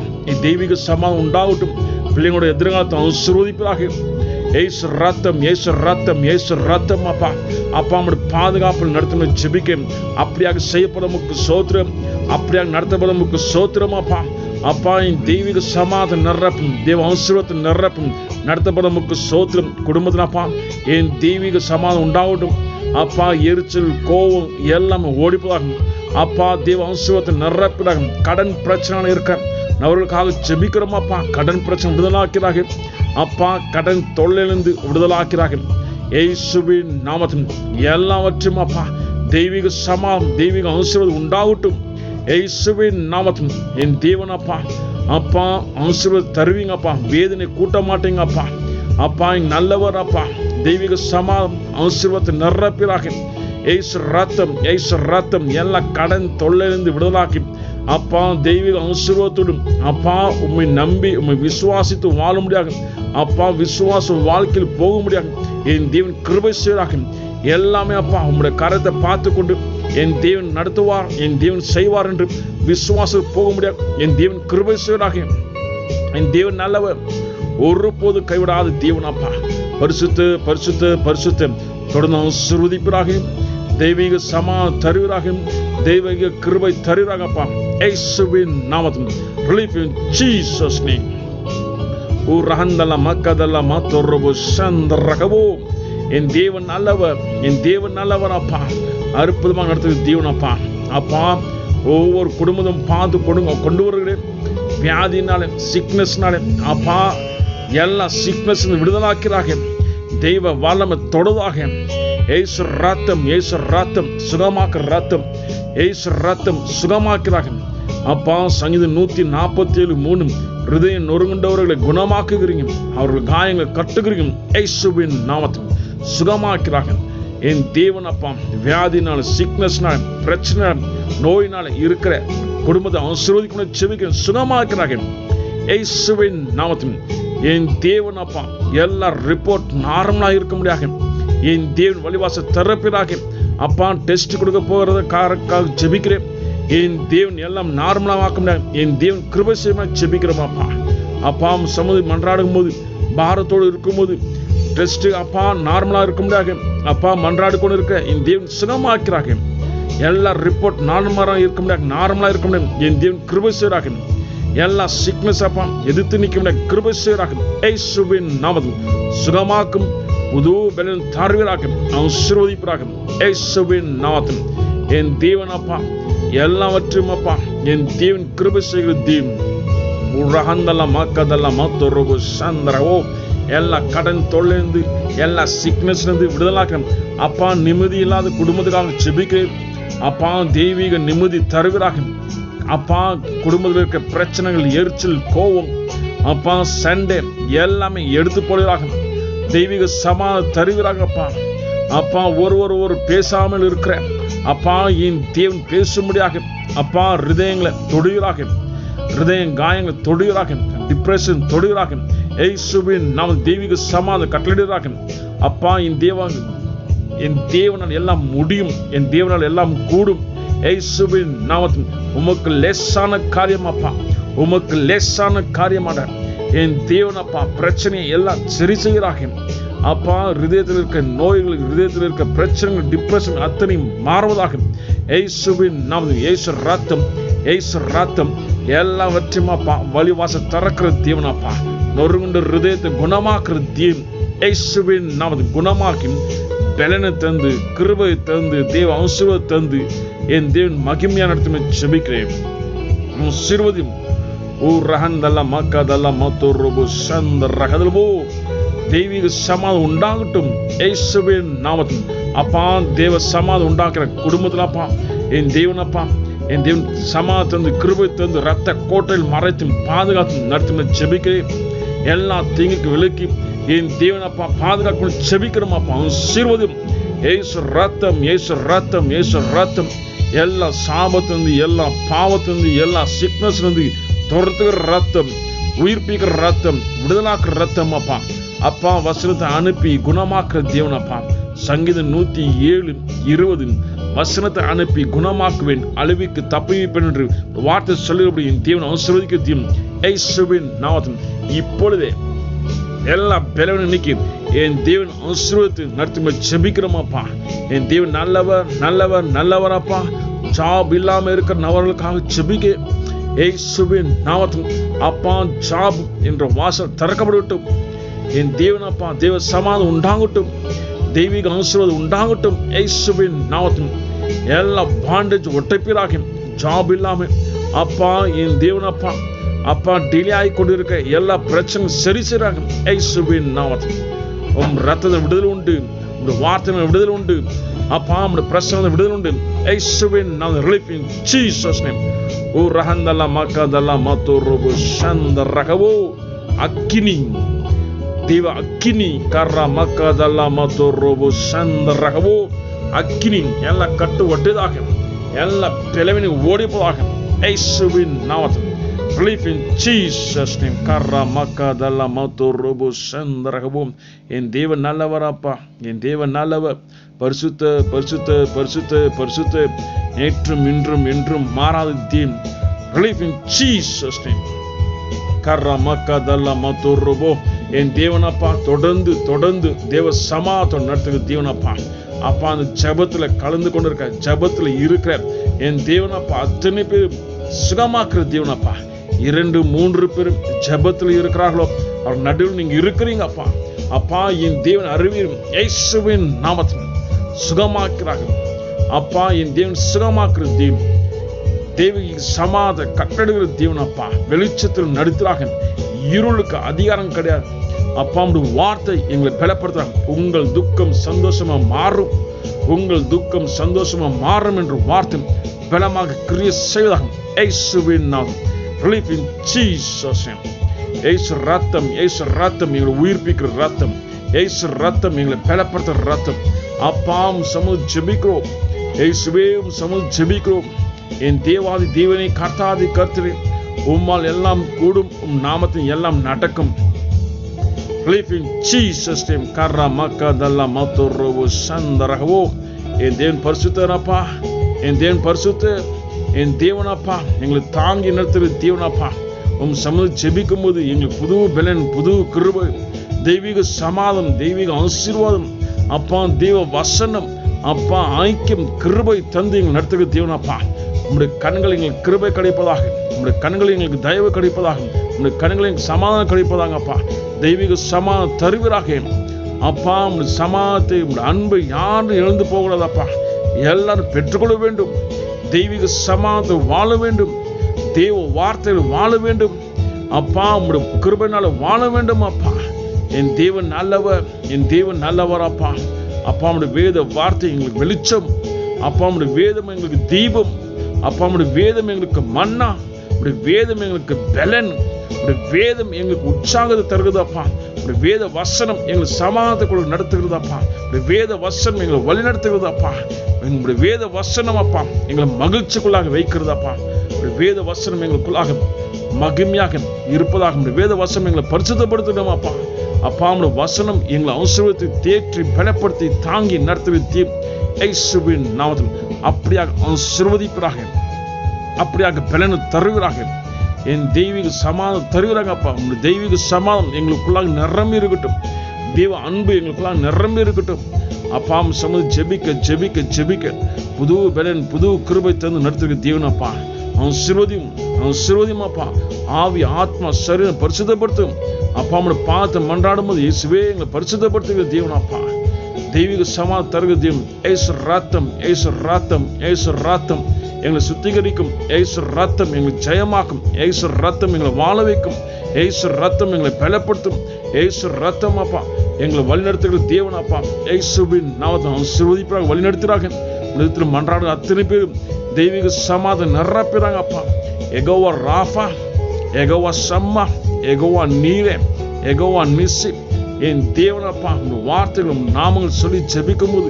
தெய்வீக சமாதானம் உண்டாகட்டும். பிள்ளைங்களோட எதிர்காலத்தை ஆசீர்வதிப்பதாக. ஏசு ரத்தம், ஏசு ரத்தம், ஏசு ரத்தம் அப்பா. அப்பா நம்முடைய பாதுகாப்பில் நடத்தும் ஜெபிக்க அப்படியாக செய்யப்படமுக்கு சோத்திரம், அப்படியாக நடத்தப்படமுக்கு சோத்திரம் அப்பா. அப்பா என் தெய்வீக சமாதானம் நிரப்பும், தேவ ஆசீர்வாதத்தை நிரப்பும், நடத்தப்படமுக்கு சோத்திரம். குடும்பத்தில் அப்பா என் தெய்வீக சமாதானம் உண்டாகட்டும் அப்பா. எரிச்சல், கோபம் எல்லாமே ஓடிப்பதாகும் அப்பா. தேவ ஆசீர்வாதத்தை நிரப்பதாகும். கடன் பிரச்சனை இருக்க அவர்களுக்காக ஜெபிக்கிறோம் அப்பா. கடன் பிரச்சனை விடுதலாக்கிறாக அப்பா. கடன் தொல்லையிலிருந்து விடுதலாக்கிறாக இயேசுவின் நாமத்தில். எல்லாவற்றும் அப்பா தெய்வீக சமாதானம், தெய்வீக ஆசீர்வாதம் உண்டாகட்டும் இயேசுவின் நாமத்தில். என் தேவன் அப்பா அப்பா ஆசீர்வாதம் தருவீங்க அப்பா. வேதனை கூட்ட மாட்டீங்க அப்பா. அப்பா நல்லவர் அப்பா. தெய்வீக சமாதானம் ஆசீர்வாதத்தை நிரப்பிறாக ஏசு ரத்தம், ஏசு ரத்தம். எல்லா கடன் தொல்லையிலிருந்து விடுதலாக்கி அப்பா தெய்வீக ஆசீர்வாதத்தோடும் அப்பா உம்மை நம்பி உம்மை விசுவாசித்து வாழ முடியாது அப்பா. விசுவாச வாழ்க்கையில் போக முடியாது. என் தேவன் கிருபை செய்வார்கள். எல்லாமே அப்பா உம்முடைய கரத்தை பார்த்து கொண்டு என் தேவன் நடத்துவார், என் தேவன் செய்வார் என்று விசுவாசம் போக முடியாது. என் தேவன் கிருபை செய்வார்கள். என் தேவன் நல்லவர், ஒருபோது கைவிடாத தேவன் அப்பா. பரிசுத்த பரிசுத்த பரிசுத்த தொடர்ந்து ஆசீர்வதிப்பதாக. தெய்வீக சமாதானம் தருவீராக, தெய்வீக கிருபை தருவீராகப்பா. இயேசுவின் நாமத்தில். Relief in Jesus name. ஓ ரஹந்தல மக்கதல மாத்தொரபோ சந்தரகவோ. என் தேவன் நல்லவர், என் தேவன் நல்லவர் அப்பா. அற்புதமாக நடத்துகிற தேவன் அப்பா. அப்பா ஒவ்வொரு குடும்பமும் பார்த்து கொண்டு வருகிறேன். வியாதினாலே, சிக்னஸ்னாலே அப்பா எல்லா சிக்னஸ் விடுதலாக்கிறாக. தெய்வ வல்லமை தொடுதாக. ஏசு ரத்தம், ஏசு ரத்தம் சுகமாக்குற ரத்தம், ஏசு ரத்தம் சுகமாக்கிறாக அப்பா. சங்கீதம் 147:3 ஹிருதயம் நொறுங்குண்டவர்களை குணமாக்குகிறீங்க, அவர்கள் காயங்களை கட்டுகிறீங்க. இயேசுவின் நாமத்தில் சுகமாக்கிறாங்க. என் தேவன் அப்பா வியாதினால, சிக்னஸ்னால, பிரச்சனை, நோயினால இருக்கிற குடும்பத்தை ஆசீர்வதிக்கணும் செபிக்க சுகமாக்கிறாங்க. இயேசுவின் நாமத்தில். என் தேவன் அப்பா எல்லா ரிப்போர்ட் நார்மலா இருக்க முடியாது. என் தேவன் வழிவாச திறப்பிறாக அப்பா. டெஸ்ட் கொடுக்க போகிறதுக்காக ஜெபிக்கிறேன். என் தேவன் எல்லாம் நார்மலாக ஆக்க முடியாது. என் தேவன் கிருபை செய்ய ஜெபிக்கிறோம் அப்பா. அப்பா சமுதிரம் மன்றாடும் போது, பாரத்தோடு இருக்கும்போது டெஸ்ட் அப்பா நார்மலா இருக்க முடியாது அப்பா. மன்றாடு கொண்டு இருக்க என் தேவன் சுகமாக்கிறாங்க. எல்லா ரிப்போர்ட் நார்மலா இருக்க முடியாது, நார்மலா இருக்க முடியாது. என் தேவன் கிருபை செய்கிறாங்க. எல்லா சிக்னஸ் அப்பா எதிர்த்து நிற்க முடியாது, கிருபை செய்கிறாங்க. இயேசுவின் நாமத்தில் சுகமாக்கும், புது பலன் தருவீராக, ஆசீர்வதிப்பீராக. இயேசுவின் நாமத்தில். என் தேவன் அப்பா எல்லாவற்றையும் அப்பா என் தேவன் கிருபை செய்கிற தேவன். உரஹந்தல மக்கதல மாத்தொரபோ சந்தரவோ. எல்லா கடன் தொல்லையிலிருந்து, எல்லா சிக்னஸ்லேருந்து விடுதலாக்க அப்பா. நிம்மதி இல்லாத குடும்பத்துக்காக ஜெபிக்கிறேன் அப்பா. தெய்வீக நிம்மதி தருவீராக அப்பா. குடும்பத்தில் இருக்க பிரச்சனைகள், எரிச்சல், கோபம் அப்பா, சண்டை எல்லாமே எடுத்து போடுவீராக. தெய்வீக சமாதானம் தருவீராக அப்பா. அப்பா ஒரு பேசாமல் இருக்கிற அப்பா என் தேவன் பேசும்படியாக அப்பா ஹிருதயங்களை தொடுவீராக. ஹிருதயம் காயங்களை தொடுவீராக. டிப்ரெஷன் தொடுவீராக. இயேசுவின் நாம தெய்வீக சமாதானம் கட்டளையிடுவீராக அப்பா. என் தேவனால் எல்லாம் முடியும், என் தேவனால் எல்லாம் கூடும். இயேசுவின் நாமத்தில். உமக்கு லேசான காரியம் அப்பா, உமக்கு லேசான காரியமான என் தேவன் அப்பா. பிரச்சனையை எல்லாம் சரி செய்கிறாக அப்பா. ஹிருதயத்தில் இருக்க நோய்கள், ஹிருதயத்தில் இருக்க பிரச்சனைகள், டிப்ரெஷன் அத்தனை மாறுவதாக. இயேசுவின் நாமத்தில். இயேசு ரத்தம், இயேசு ரத்தம் எல்லாவற்றையும் அப்பா வழிவாச திறக்கிற தேவன் அப்பா. நொறுங்குண்ட ஹிருதயத்தை குணமாக்குற தேவன். இயேசுவின் நாமத்தில் குணமாக்கி பலனை தந்து, கிருபை தந்து, தேவ ஆசீர்வாதத்தை தந்து என் தேவன் மகிமையான நடத்துமே ஜெபிக்கிறேன். ஆசீர்வதியும். ஓ ரஹந்தல மக்கதல மாத்தொரபோ சந்தரகதலபோ. தெய்வீக சமாதானம் உண்டாகட்டும் இயேசுவின் நாமத்தில். அப்பா தேவ சமாதானம் உண்டாக்குற குடும்பத்தில் அப்பா என் தேவன் அப்பா. என் தேவன் சமாதானம் தந்து, கிருபை தந்து, ரத்த கோட்டையில் மறைத்தும் பாதுகாத்து நடத்தும் ஜெபிக்கிறேன். எல்லா தீங்குக்கு விலக்கி என் தேவன் அப்பா பாதுகாக்கணும் ஜெபிக்கிறோம் அப்பா. ஆசீர்வதியும். ஏசு ரத்தம், ஏசு ரத்தம், ஏசு ரத்தம் எல்லா சாபத்திலிருந்து, எல்லா பாவத்திலிருந்து, எல்லா சிக்னஸ்லேருந்து துரத்துகிற ரத்தம், உயிர்ப்பிக்கிற ரத்தம், விடுதலாக்குற ரத்தம் அப்பா. அப்பா வசனத்தை அனுப்பி குணமாக்குற தேவன் அப்பா. சங்கீதம் 107:20 வசனத்தை அனுப்பி குணமாக்குவேன், அழிவுக்கு தப்புவிப்பேன் என்று வார்த்தை சொல்லுகிறபடி என் தேவன் ஆசீர்வதிக்க இயேசுவின் நாமத்தில் இப்பொழுதே எல்லா பலவீனம் நீக்கி என் தேவன் ஆசீர்வதித்து நடத்தி ஜெபிக்கிறோமாப்பா. என் தேவன் நல்லவர் நல்லவர் நல்லவராப்பா. ஜாப் இல்லாம இருக்கிற நபர்களுக்காக ஜெபிக்க இயேசுவின் நாமத்தில் அப்பா ஜாப் என்ற வாசல் திறக்கப்படட்டும். என் தேவன் அப்பா தேவ சமாதானம் உண்டாகட்டும், தெய்வீக ஆசீர்வாதம் உண்டாகட்டும். இயேசுவின் நாமத்தில் எல்லா பாண்டேஜ் ஒட்டைப்பீராக ஜாப் இல்லாம அப்பா என் தேவன் அப்பா அப்பா டிலே ஆகி கொண்டிருக்க எல்லா பிரச்சனையும் சரி செய்றாங்க. இயேசுவின் நாமத்தில் உம் ரத்தத்தை விடுதலை உண்டு, உங்களுடைய வார்த்தை விடுதலை உண்டு அப்பா, உங்களுடைய பிரச்சனை விடுதலை உண்டு. இயேசுவின் நாமத்தில் ரிலீஃப் இன் ஜீசஸ் நேம். ஓ ரஹந்தல்லா மக்கதல்லா மத்தோரோபு சந்தரகவோ அக்கினி தேவ அக்கினி கர்ரா மக்கதல்லா மத்தோரோபு சந்தரகவோ அக்கினி எல்லா கட்டு ஒட்டதாக எல்லா பிளவினை ஓடிப்பதாக இயேசுவின் நாமத்தில் ரிலீஃப் இன் ஜீசஸ் நேம். கர்ரா மக்கதல்லா மத்தோரோபு சந்தரகவோ. என் தேவன் நல்லவராப்பா, என் தேவன் நல்லவர். பரிசுத்த பரிசுத்த பரிசுத்த பரிசுத்த நேற்றும் இன்றும் என்றும் மாறாத தேவன். Relief in Jesus name. கர்ரா மக்கதல்லா மத்தோரோபோ. என் தேவனப்பா தொடர்ந்து தொடர்ந்து தேவ சமாதானம் நடத்துகிற தேவனப்பா அப்பா, அந்த ஜபத்துல கலந்து கொண்டிருக்க ஜபத்துல இருக்கிற என் தேவனப்பா அத்தனை பேர் சுகமாக்குற தேவனப்பா. 2-3 பேரும் ஜபத்துல இருக்கிறார்களோ அவர் நடுவில் நீங்க இருக்கிறீங்க அப்பா. அப்பா என் தேவன் அறிவீரும் இயேசுவின் நாமத்தில் சுகமாக்குறார்கள் அப்பா. என் தேவன் சுகமாக்குற தேவன், தேவ சமாத கட்டடுகிற தேவன் அப்பா. வெளிச்சத்தில் நடத்துறாங்க, இருளுக்கு அதிகாரம் கிடையாது அப்பா. உங்களுடைய வார்த்தை எங்களை பலப்படுத்துறாங்க. உங்கள் துக்கம் சந்தோஷமா மாறும், உங்கள் துக்கம் சந்தோஷமா மாறும் என்று வார்த்தை பலமாக கிரியை செய்வதாக இயேசுவின் நாமம். Relief in Jesus name. இயேசு ரத்தம், இயேசு ரத்தம் எங்களை உயிர்ப்பிக்கிற ரத்தம், இயேசு ரத்தம் எங்களை பலப்படுத்துற ரத்தம் அப்பா. சமூக ஜெபிக்கிறோம் இயேசுவே, சமூக ஜெபிக்கிறோம். என் தேவாதி தேவனை கர்த்தாதி கர்த்தரே, உம்மால் எல்லாம் கூடும், உம் நாமத்தில் எல்லாம் நடக்கும். Relief in Jesus name. கர்ரா மக்கதல்லா மத்தோரோபு சந்தரகவோ. என் தேவன் பரிசுத்தரப்பா, என் தேவன் பரிசுத்த, என் தேவனப்பா எங்களை தாங்கி நடத்துகிற தேவனப்பா. உம் சமூக ஜெபிக்கும் போது எங்களுக்கு புது பலன், புது கிருபை, தெய்வீக சமாதானம், தெய்வீக ஆசீர்வாதம் அப்பா, தெய்வ வசனம் அப்பா, ஐக்கியம் கிருபை தந்து எங்களை நடத்துகிற தேவனப்பா. உங்களுடைய கண்கள் எங்களுக்கு கிருபை கிடைப்பதாக, உங்களுடைய கண்கள் எங்களுக்கு தயவு கிடைப்பதாக, உங்களுடைய கண்கள் எங்களுக்கு சமாதானம் கிடைப்பதாக அப்பா. தெய்வீக சமாதானம் தருவீராக அப்பா. உங்களுடைய சமாதானத்தை, உங்களுடைய அன்பை யாரும் இழந்து போகக்கூடாதப்பா. எல்லாரும் பெற்றுக்கொள்ள வேண்டும். தெய்வீக சமாதானத்தை வாழ வேண்டும், தேவ வார்த்தையில் வாழ வேண்டும் அப்பா. உங்களுடைய கிருபையினால வாழ வேண்டும் அப்பா. என் தேவன் நல்லவர், என் தேவன் நல்லவர் அப்பா. அப்பா உங்களுடைய வேத வார்த்தை எங்களுக்கு வெளிச்சம் அப்பா. உங்களுடைய வேதம் எங்களுக்கு தீபம் அப்பா. உங்களுடைய வேதம் எங்களுக்கு மன்னா, உங்களுடைய வேதம் எங்களுக்கு பலன், உங்களுடைய வேதம் எங்களுக்கு உற்சாகத்தை தருகிறது அப்பா. உங்களுடைய வேத வசனம் எங்களுக்கு சமாதானத்தை நடத்துகிறது அப்பா. உங்களுடைய வேத வசனம் எங்களை வழி நடத்துகிறது அப்பா. உங்களுடைய வேத வசனம் அப்பா எங்களை மகிழ்ச்சிக்குள்ளாக வைக்கிறது அப்பா. உங்களுடைய வேத வசனம் எங்களுக்குள்ளாக மகிமையாக இருப்பதாக உங்களுடைய வேத வசனம் எங்களை பரிசுத்தப்படுத்தணும் அப்பா. அப்பா உங்களுடைய வசனம் எங்களை ஆசீர்வதித்து தேற்றி பலப்படுத்தி தாங்கி நடத்துவது இயேசுவின் நாமத்தில் அப்படியாக ஆசீர்வதிப்பதாக, அப்படியாக பலனை தருவீராக. என் தெய்வீக சமாதானம் தருகிறாங்க அப்பா. உங்களுடைய தெய்வீக சமாதானம் எங்களுக்குள்ளாக நிரம்பி இருக்கட்டும், தெய்வ அன்பு எங்களுக்குள்ளாக நிரம்பி இருக்கட்டும் அப்பா. சமூக ஜெபிக்க ஜெபிக்க ஜெபிக்க புது பலன், புது கிருபை தந்து நடத்துகிற தேவனப்பா. ஆசீர்வதியும் ஆசீர்வதியும் அப்பா. ஆவி ஆத்மா சரீரம் பரிசுத்தப்படுத்தும் அப்பா. நம்மளை பார்த்து மன்றாடும் போது இயேசுவே எங்களை பரிசுத்தப்படுத்துகிற தேவனப்பா. தெய்வீக சமாதானம் தருகிற தேவன். ஏசு ரத்தம், ஏசு ரத்தம், ஏசு ரத்தம் எங்களை சுத்திகரிக்கும். ஏசு ரத்தம் எங்களை ஜெயமாக்கும். ஏசு ரத்தம் எங்களை வாழ வைக்கும். ஏசு ரத்தம் எங்களை பலப்படுத்தும். ஏசு ரத்தம் அப்பா எங்களை வழிநடத்துகிற தேவன் அப்பா. இயேசுவின் நாமத்தை ஆசீர்வதிப்பாக வழிநடத்துகிறாங்க. உலகத்தில் மன்றாடுற அத்தனை பேரும் தெய்வீக சமாதானம் நிரப்புறாங்க அப்பா. யெகோவா ராஃபா, யெகோவா சம்மா, யெகோவா நீரே, யெகோவா நிசி. என் தேவனப்பா உங்க வார்த்தைகளும் நாமங்கள் சொல்லி ஜெபிக்கும் போது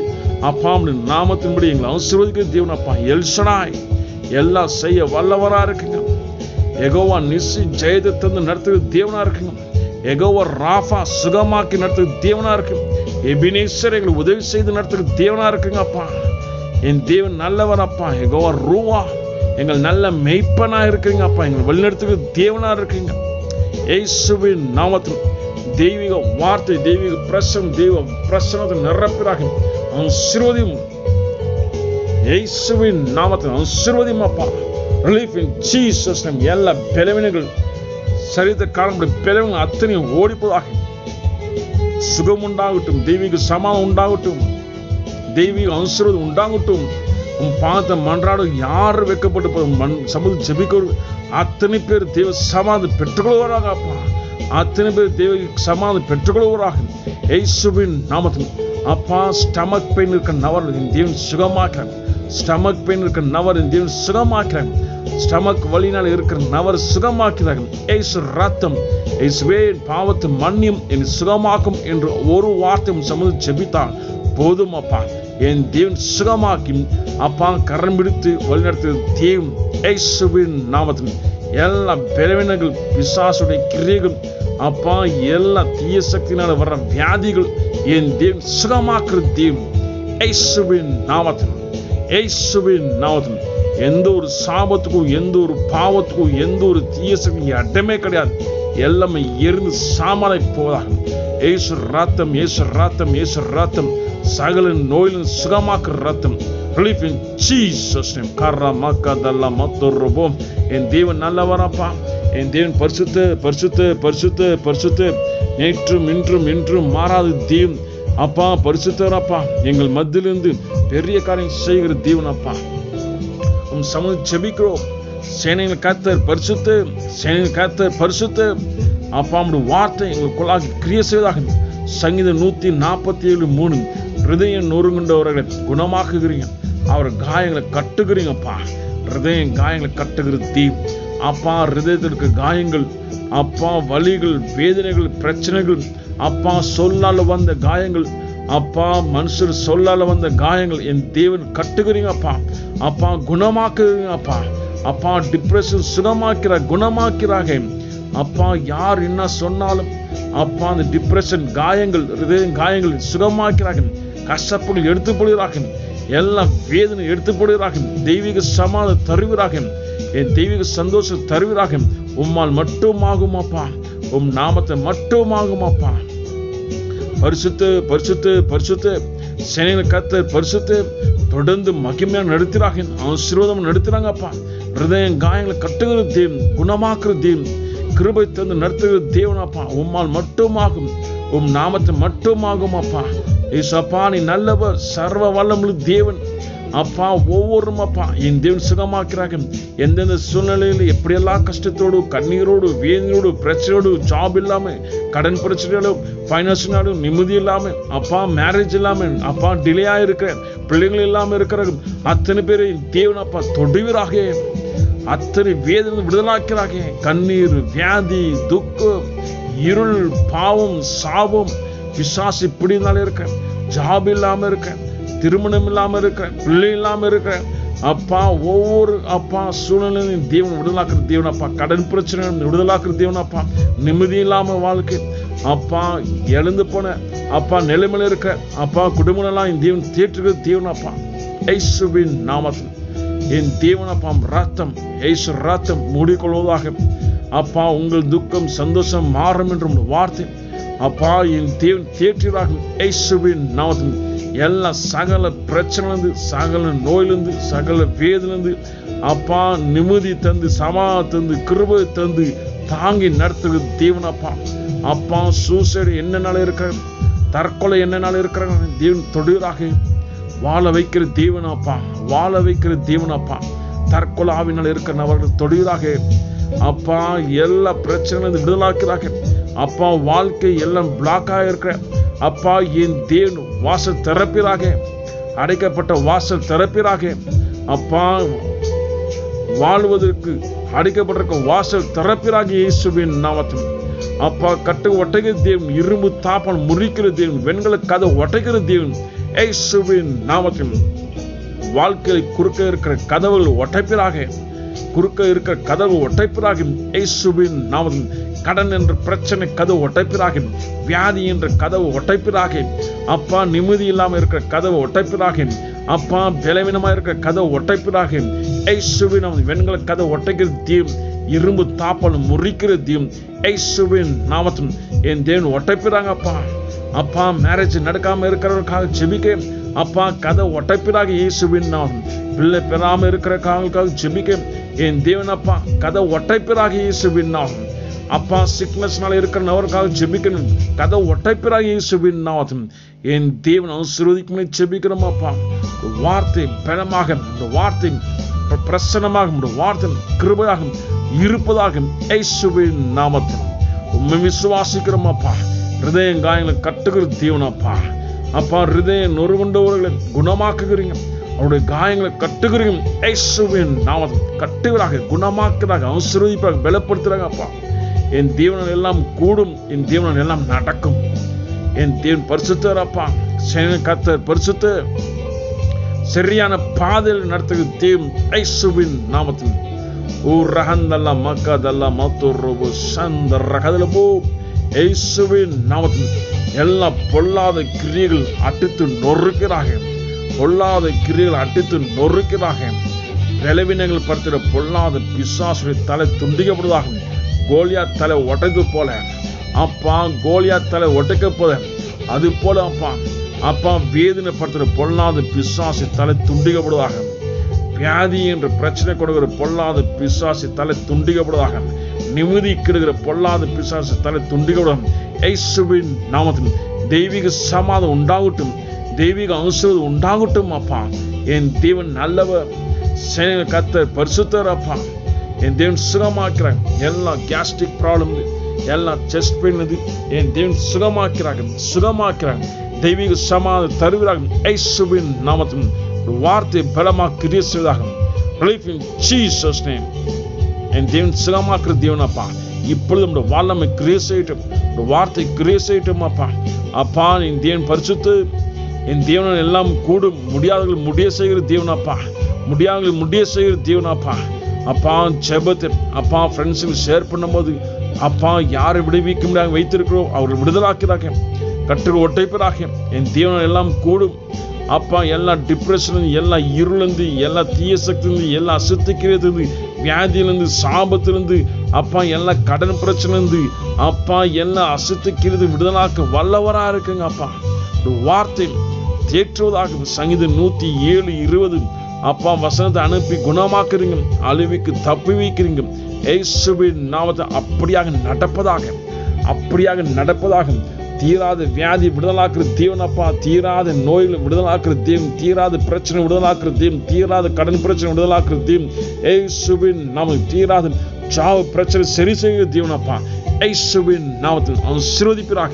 அப்பா உங்களுடைய நாமத்தின்படி எங்களை ஆசீர்வதிக்கிற தேவனப்பா. எல்ஷடாய் எல்லாம் செய்ய வல்லவரா இருக்குங்க. யெகோவா நிசி ஜெயத்தை தந்து நடத்துகிற தேவனா இருக்குங்க. யெகோவா ராஃபா சுகமாக்கி நடத்துகிற தேவனா இருக்கு. எபினேசர் எங்களுக்கு உதவி செய்து நடத்துக்கு தேவனா இருக்குங்க அப்பா. என் தேவன் நல்லவர் அப்பா. யெகோவா ரூவா எங்கள் நல்ல மெய்ப்பனா இருக்கிறீங்க அப்பா. எங்கள் வழிநடத்துக்கு தேவனா இருக்கீங்க. இயேசுவின் நாமத்தில் தெய்வீக வார்த்தை, தெய்வீக பிரசனம், தெய்வ பிரசனத்தை நிரப்பிறாக ஆசீர்வதியும். இயேசுவின் நாமத்தில் ஆசீர்வதியும் அப்பா. Relief in Jesus name. எல்லா பலவீனங்கள் சரீரத்தை காணப்படும் பலவீனங்கள் அத்தனையும் ஓடிப்போதாக. சுகம் உண்டாகட்டும், தெய்வீக சமாதானம் உண்டாகட்டும், தெய்வீக ஆசீர்வாதம் உண்டாகட்டும். உன் பாதத்தை மன்றாட யார் வைக்கப்பட்டு சமூக ஜெபிக்க அத்தனை பேர் தெய்வ சமாதானம் பெற்றுக்கொள்வாராக அப்பா. அத்தனை பேர் தெய்வ சமாதானம் பெற்றுக்கொள்வாராக இயேசுவின் நாமத்தில் அப்பா. ஸ்டமக் பெயின் இருக்கிற நபர் தேவன் சுகமாக்குறேன். ஸ்டமக் பெயின் இருக்கிற நபர் தேவன் சுகமாக்குறேன். ஸ்டமக் வலினால் இருக்கிற நபர் சுகமாக்கிறார்கள். ஏசு ரத்தம், இயேசுவே பாவத்தை மன்னியும் என்னை சுகமாக்கும் என்று ஒரு வார்த்தை சமூக ஜெபித்தால் போதும் அப்பா. என் தேவன் சுகமாக்கி அப்பா கரம் பிடித்து வழிநடத்து தேவன் இயேசுவின் நாமத்தில். எல்லா பலவீனங்கள், பிசாசுடைய கிரியைகள் அப்பா, எல்லா தீய சக்தியினால வர்ற வியாதிகள் என் தேவன் சுகமாக்குற தேவன் இயேசுவின் நாமத்தில். இயேசுவின் நாமத்தில் எந்த ஒரு சாபத்துக்கும், எந்த ஒரு பாவத்துக்கும், எந்த ஒரு தீய சக்தி இடமே கிடையாது. எல்லாமே எரிந்து சாமலை போவதாக. இயேசு ரத்தம், இயேசு ரத்தம், இயேசு ரத்தம் சகல நோயிலும் சுகமாக்குற ரத்தம். Relief in Jesus name. கர்ரமக்கதல்ல மத்தொருபோம். என் தேவன் நல்லவரப்பா. என் தேவன் பரிசுத்த பரிசுத்த பரிசுத்த பரிசுத்த நேற்றும் இன்றும் என்றும் மாறாத தேவன் அப்பா. பரிசுத்தரப்பா. எங்கள் மத்தியிலிருந்து பெரிய காரியம் செய்கிற தேவன் அப்பா. உம் சமூக ஜெபிக்கிறோம். சேனைகள் கர்த்தர் பரிசுத்த, சேனைகள் கர்த்தர் பரிசுத்த அப்பா. நம்முடைய வார்த்தை எங்களுக்குள்ளாக கிரியை செய்வதாக. சங்கீதம் 147:3 ஹிருதயம் நொறுங்குண்டவர்களை குணமாக்குகிறீங்க, அவர் காயங்களை கட்டுகிறீங்கப்பா. ஹிருதயம் காயங்களை கட்டுகிற தீம் அப்பா. ஹிருதயத்தில் இருக்க காயங்கள் அப்பா, வலிகள், வேதனைகள், பிரச்சனைகள் அப்பா, சொல்லால வந்த காயங்கள் அப்பா, மனுஷர் சொல்லால வந்த காயங்கள் என் தேவன் கட்டுகிறீங்கப்பா. அப்பா குணமாக்குறீங்கப்பா. அப்பா டிப்ரெஷன் சுகமாக்கிற குணமாக்கிறாங்க அப்பா. யார் என்ன சொன்னாலும் அப்பா அந்த டிப்ரெஷன் காயங்கள், ஹிருதய காயங்கள் சுகமாக்கிறார்கள். கஷ்டப்புகள் எடுத்து போடுகிறார்கள். எல்லாம் வேதனை எடுத்து போடுகிறார்கள். தெய்வீக சமாதானம் தருகிறார்கள். என் தெய்வீக சந்தோஷம் தருகிறார்கள். உம்மால் மட்டும் ஆகும் அப்பா. உம் நாமத்தை மட்டும் ஆகும் அப்பா. பரிசுத்த பரிசுத்த பரிசுத்த சேனைகள் கர்த்தர் பரிசுத்த தொடர்ந்து மகிமையா நடத்துகிறார்கள். ஆசீர்வாதம் நடத்துறாங்க அப்பா. ஹிருதயம் காயங்களை கட்டுகிற தேவன், குணமாக்குற தேவன், கிருபை தந்து நடத்துகிற தேவன் அப்பா. உம்மால் மட்டுமாகும், உம் நாமத்தை மட்டுமாகும் அப்பா. ஏசப்பா நீ நல்லவர், சர்வ வல்லமுள்ள தேவன் அப்பா. ஒவ்வொருவரும் அப்பா என் தேவன் சுகமாக்கிறாங்க. எந்தெந்த சூழ்நிலையில் எப்படியெல்லாம் கஷ்டத்தோடு, கண்ணீரோடு, வேதனையோடு, பிரச்சனையோடு, ஜாப் இல்லாம, கடன் பிரச்சனையோடு, ஃபைனான்ஸ்னாலும் நிம்மதி இல்லாம அப்பா, மேரேஜ் இல்லாம அப்பா, டிலே ஆயிருக்கிற பிள்ளைகள் இல்லாம இருக்கிற அத்தனை பேரை தேவன் அப்பா தொடுவீராக. அத்தனை வேதனை விடுதலாக்கிறாங்க. கண்ணீர், வியாதி, துக்கம், இருள், பாவம், சாபம், பிசாசு பிடினால இருக்க, ஜாப் இல்லாம இருக்க, திருமணம் இல்லாம இருக்க, பிள்ளை இல்லாம இருக்க அப்பா, ஒவ்வொரு அப்பா சூழ்நிலையும் தேவன் விடுதலாக்குற தேவன் அப்பா. கடன் பிரச்சனை விடுதலாக்குற தேவன் அப்பா. நிம்மதி இல்லாம வாழ்க்கை அப்பா, எழுந்து போன அப்பா நிலைமையில இருக்க அப்பா, குடும்பம் எல்லாம் என் தேவன் தேற்றுகிற தேவன் அப்பா. இயேசுவின் நாமத்தில் என் தேவன் அப்பா ரத்தம், இயேசு ரத்தம் மூடிக்கொள்வதாக அப்பா. உங்கள் துக்கம் சந்தோஷம் மாறும் என்ற வார்த்தை அப்பா என் தேவன் தேற்றுகிறார்கள். இயேசுவின் நாமத்தில் எல்லா சகல பிரச்சனையிலிருந்து, சகல நோயிலிருந்து, சகல வேதிலிருந்து அப்பா நிம்மதி தந்து, சமாதானம் தந்து, கிருபை தந்து தாங்கி நடத்துகிற தேவன் அப்பா. அப்பா சூசைடு என்னென்னால இருக்கிற, தற்கொலை என்னென்னால இருக்கிறாங்க தேவன் தொடுகிறாக. வாழ வைக்கிற தேவன் அப்பா, வாழ வைக்கிற தேவன் அப்பா. தற்கொலை ஆவினால் இருக்கிற நபர்கள் தொடுகிறாக அப்பா. எல்லா பிரச்சனையிலிருந்து விடுதலாக்கிறாங்க அப்பா. வாழ்க்கை எல்லாம் பிளாக்காக இருக்கிற அப்பா என் தேவன் வாசல் திறப்பிறாக. அடைக்கப்பட்ட வாசல் திறப்பிறாக அப்பா. வாழ்வதற்கு அடைக்கப்பட்டிருக்க வாசல் திறப்பிறாக இயேசுவின் நாமத்தில் அப்பா. கட்டு ஒட்டைகிற தேவன், இரும்பு தாப்பால் முறிக்கிற தேவன், வெண்கல கதை ஒட்டைக்கிற தேவன் இயேசுவின் நாமத்தில் வாழ்க்கையை குறுக்க இருக்கிற கதவுகள் ஒட்டைப்பிறாக குறுக்க இருக்கிற கதவு ஒட்டைப்பிறாகும் இயேசுவின் நாமத்தில். கடன் என்ற பிரச்சனை கதவு ஒட்டைப்பிறாக, வியாதி என்ற கதவு ஒட்டைப்பிறாக, அப்பா நிம்மதி இல்லாம இருக்கிற கதவு ஒட்டைப்பிறாக, அப்பா பலவீனமா இருக்கிற கதவு ஒட்டைப்பிறாக இயேசுவின் வெண்கல கதவு ஒட்டைக்கிற தீம், இரும்பு தாப்பல் முறிக்கிற தீம் இயேசுவின் நாமத்தில் என் தேவன் ஒட்டைப்பிறாங்க. அப்பா மேரேஜ் நடக்காம இருக்கிறவர்களுக்காக ஜெபிக்க, அப்பா கதவு ஒட்டைப்பிறாக இயேசுவின் நாமம். பிள்ளை பெறாம இருக்கிறக்காக ஜெபிக்க என் தேவன் அப்பா கதவு ஒட்டைப்பிறாக இயேசுவின் நாமம். அப்பா சிக்னஸ்னால இருக்கிற நபருக்காக ஜெபிக்கணும், கதவு ஒட்டைப்பிறாக இயேசுவின் நாமம். என் தேவன் ஆசீர்வதிக்கும் ஜெபிக்கிறோம் அப்பா. வார்த்தை பலமாக, வார்த்தை பிரசன்னமாக, வார்த்தை கிருபையாக இருப்பதாக இயேசுவின் நாமத்தில் உண்மை விசுவாசிக்கிறோம் அப்பா. ஹிருதய காயங்களை கட்டுகிற தேவன் அப்பா. அப்பா ஹிருதய நொறுகுண்டவர்களை குணமாக்குகிறீங்க, அவருடைய காயங்களை கட்டுகிறீங்க இயேசுவின் நாமத்தில். கட்டுகிறாக, குணமாக்குறாங்க, ஆசீர்வதிப்பாக, பலப்படுத்துறாங்க அப்பா. என் தேவனால் எல்லாம் கூடும், என் தேவனால் எல்லாம் நடக்கும். என் தேவன் பரிசுத்தர் அப்பா, கர்த்தர் பரிசுத்தர், சரியான பாதையில் நடத்துகிற தேவன் இயேசுவின் நாமத்தில். ரகந்தல்ல மக்கதல்ல மத்தொரு சந்த ரகதலபோ இயேசுவின் நாமத்தில் எல்லா பொல்லாத கிரியைகள் அடித்து நொறுக்கிறாக, பொல்லாத கிரியைகள் அடித்து நொறுக்கிறாக. பலவீனங்கள் படுத்துகிற பொல்லாத பிசாசுடைய தலை துண்டிக்கப்படுவதாக. கோலியாத் தலை உடைந்து போல அப்பா, கோலியாத் தலை உடைக்க போல அது போல அப்பா வேதனைப்படுத்துகிற பொல்லாத பிசாசு தலை துண்டிக்கப்படுவதாக. வியாதி என்ற பிரச்சனை கொடுக்கிற பொல்லாத பிசாசு தலை துண்டிக்கப்படுவதாக. நிம்மதி கெடுகிற பொல்லாத பிசாசு தலை துண்டிக்கப்படும் இயேசுவின் நாமத்தில். தெய்வீக சமாதானம் உண்டாகட்டும், தெய்வீக ஆசீர்வாதம் உண்டாகட்டும் அப்பா. என் தேவன் நல்லவர், கர்த்தர் பரிசுத்தர் அப்பா. என் தேவன் சுகமாக்குறாங்க எல்லா கேஸ்ட்ரிக் ப்ராப்ளம், எல்லா செஸ்ட் பெயின், என் தேவன் சுகமாக்குறாங்க. தெய்வீக சமாதானம் தருகிறார்கள் இயேசுவின் நாமத்தில். வார்த்தை பலமாக கிரியை செய்வதாக. Relief in Jesus name. என் தேவன் சுகமாக்குற தேவன் அப்பா. இப்பொழுது நம்முடைய வல்லமை கிரியை செய்யட்டும், வார்த்தை கிரியை செய்யட்டும் அப்பா. அப்பா என் தேவன் பரிசுத்து, என் தேவனால் எல்லாம் கூடும், முடியாதவர்கள் முடிய செய்கிற தேவன் அப்பா, முடியாதவர்கள் முடிய செய்கிற தேவன் அப்பா. அப்பா ஜெபத்தை அப்பா ஃப்ரெண்ட்ஸுக்கு ஷேர் பண்ணும்போது அப்பா யாரை விடுவிக்க முடியாத வைத்திருக்கிறோம் அவர்கள் விடுதலாக்கிறாங்க, கட்டுரை ஒட்டைப்பதாக. என் தேவனால் எல்லாம் கூடும் அப்பா. எல்லா டிப்ரெஷன், எல்லா இருளிலிருந்து, எல்லா தீய சக்தியிலிருந்து, எல்லா அசுத்திக்கிறதுலேருந்து, வியாதியிலிருந்து, சாபத்திலிருந்து அப்பா, எல்லா கடன் பிரச்சனையிலிருந்து அப்பா, எல்லா அசுத்திக்கிறது விடுதலாக்க வல்லவராக இருக்குங்க அப்பா. ஒரு வார்த்தை தேற்றுவதாக. சங்கீதம் 107:20 அப்பா வசனத்தை அனுப்பி குணமாக்குறீங்க, அழிவுக்கு தப்பி வைக்கிறீங்க இயேசுவின் நாமத்தை. அப்படியாக நடப்பதாக. தீராத வியாதி விடுதலாக்குற தேவன் அப்பா, தீராத நோய்களை விடுதலாக்குற தேவன், தீராத பிரச்சனை விடுதலாக்குற தேவன், தீராத கடன் பிரச்சனை விடுதலாக்குற தேவன் இயேசுவின் நாமத்தில். தீராத சாவு பிரச்சனை சரி செய்கிற தேவன் அப்பா இயேசுவின் நாமத்தில் ஆசீர்வதிப்பீராக.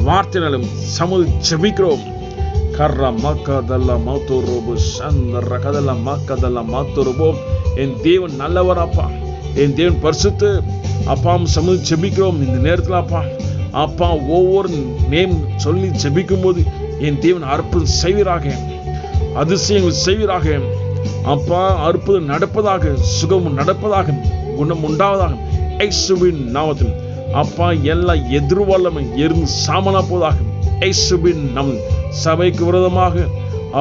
வார்த்தையினாலும் சமூக ஜெபிக்கிறோம். கர்ரா மக்கதல்ல மாத்தோரோபோ சந்தர கதல்ல மக்கதல்ல மாத்தோரோபோ. என் தேவன் நல்லவர் அப்பா, என் தேவன் பரிசுத்து அப்பா. சமூக ஜெபிக்கிறோம் இந்த நேரத்தில் அப்பா. ஒவ்வொரு நேம் சொல்லி ஜெபிக்கும் போது என் தேவன் அற்புதம் செய்வீராக, அதிசயங்கள் செய்வீராக அப்பா. அற்புதம் நடப்பதாக, சுகம் நடப்பதாக, குணம் உண்டாவதாக இயேசுவின் நாமத்தில் அப்பா. எல்லா எதிர்வல்லமை எரிந்து சாமனா போவதாக இயேசுவின் நாமம். சபைக்கு விரோதமாக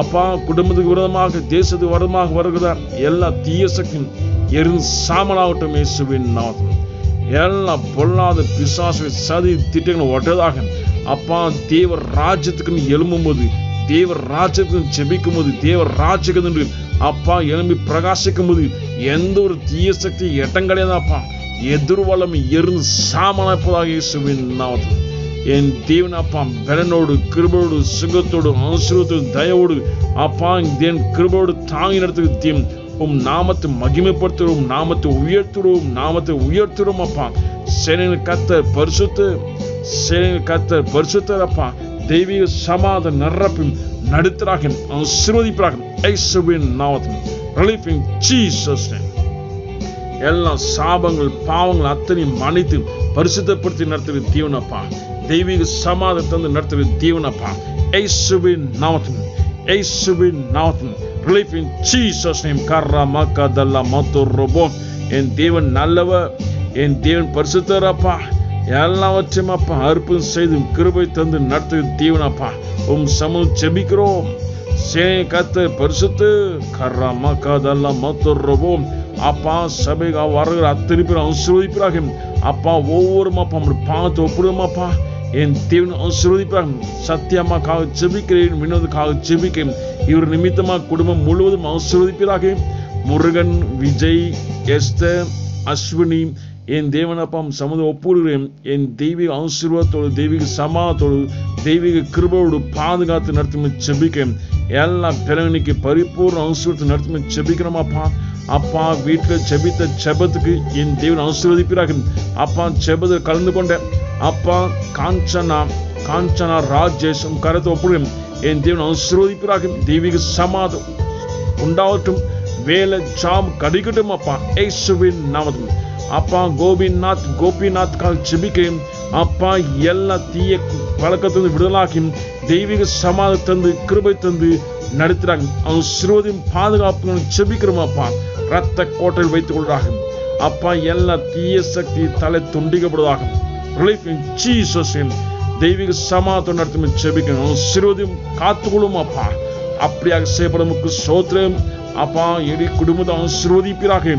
அப்பா, குடும்பத்துக்கு விரோதமாக, தேசத்துக்கு விரோதமாக வருகிறார் எல்லா தீய சக்தியும் எரிந்து சாமனாகட்டும் இயேசுவின் நாமத்தில். எல்லா பொல்லாத பிசாசு சதி திட்டங்களை ஒட்டதாக அப்பா. தேவ ராஜ்யத்துக்கு எழும்பும் போது, தேவ ராஜ்யத்துக்கு ஜெபிக்கும் போது, தேவ ராஜ்யத்துக்கு அப்பா எழும்பி பிரகாசிக்கும் போது எந்த ஒரு தீய சக்தி எட்டம் கிடையாது அப்பா. எதிர்வலம் எரிந்து சாமனாப்பதாக இயேசுவின் நாமத்தில். என் தேவன் அப்பா பலனோடு, கிருபையோடு, சுகத்தோடு, ஆசீர்வாதத்தோடு, தயவோடு அப்பா என் கிருபையோடு தாங்கி நடத்துகிற தேவன். உம் நாமத்தை மகிமைப்படுத்துகிறோம், நாமத்தை உயர்த்துறோம் அப்பா. சேனையின் கர்த்தர் பரிசுத்த, சேனையின் கர்த்தர் பரிசுத்தர் அப்பா. தெய்வீக சமாதான நிரப்பி நடுத்தராக ஆசீர்வதிப்பாக இயேசுவின் நாமத்தில். Relief in Jesus name. எல்லா சாபங்கள் பாவங்கள் அத்தனையும் மன்னித்து பரிசுத்தப்படுத்தி நடத்துகிற தேவன் அப்பா. தெய்வீக சமாதானத்தை நடத்துகிற தேவன் அப்பா இயேசுவின் நாமத்தில். Believe in Jesus name. Karamakadalla matorobo. என் தேவன் நல்லவர், என் தேவன் பரிசுத்தர் அப்பா. எல்லாவற்றையும் அப்பா அற்புதம் செய்து கிருபை தந்து நடத்து தேவன் அப்பா. சமூகம் செபிக்கிறோம். சேனை கர்த்தர் பரிசுத்த கராமகதல்ல மத்தொரவோம் அப்பா. சபை வருகிற அத்தனை பேர் ஆசீர்வதிப்பாக அப்பா. ஒவ்வொரு அப்பா பாவத்தை ஒப்புடுமாப்பா. என் தேவன் ஆசீர்வதிப்பாக. சத்தியமாக்காக செபிக்கிறேன், வினோதுக்காக செபிக்கிறேன். இவர் நிமித்தமாக குடும்பம் முழுவதும் ஆசீர்வதிப்பாக. முருகன், விஜய், எஸ்தர், அஸ்வினி, என் தேவனப்பாம் சமுதாயம் ஒப்புடுகிறேன். என் தெய்வீக ஆசீர்வாதத்தோடு, தெய்வீக சமாதத்தோடு, தெய்வீக கிருபையோடு பாதுகாத்து நடத்தும் செபிக்கிறேன். எல்லா பிறனிக்கு பரிபூர்ண ஆசீர்வாதத்தை நடத்தும் செபிக்கிறோமாப்பா. அப்பா வீட்டில் செபித்த செபத்துக்கு என் தேவன் ஆசீர்வதிப்பாக. அப்பா செபத்தில் கலந்து கொண்ட அப்பா காஞ்சனா ராஜேஷ் கரத்தை ஒப்புடுகிறேன். என் தேவன் ஆசீர்வதிப்பாக. தெய்வீக சமாதம் உண்டாகட்டும். வேலை ஜாம் கிடைக்கட்டும் அப்பா. இயேசுவின் நாமத்தில் அப்பா. கோபிநாத்காக செபிக்கிறேன் அப்பா. எல்லா தீய பழக்கத்திலிருந்து விடுதலாக்கி தெய்வீக சமாதானம் தந்து கிருபை தந்து நடத்துறாங்க. ஆசீர்வாதம் பாதுகாப்பு செபிக்கிறோம் அப்பா. ரத்த கோட்டையில் வைத்துக் கொள்றாங்க அப்பா. எல்லா தீய சக்தி தலை துண்டிக்கப்படுவதாக. தெய்வீக சமாதானம் நடத்தும் செபிக்கிறோம். ஆசீர்வாதம் காத்துக்கொள்ளும் அப்பா. அப்படியாக செய்யப்படுமுக்கு சோத்திரம் அப்பா. எடி குடும்பத்தை ஆசீர்வதிப்பீராக.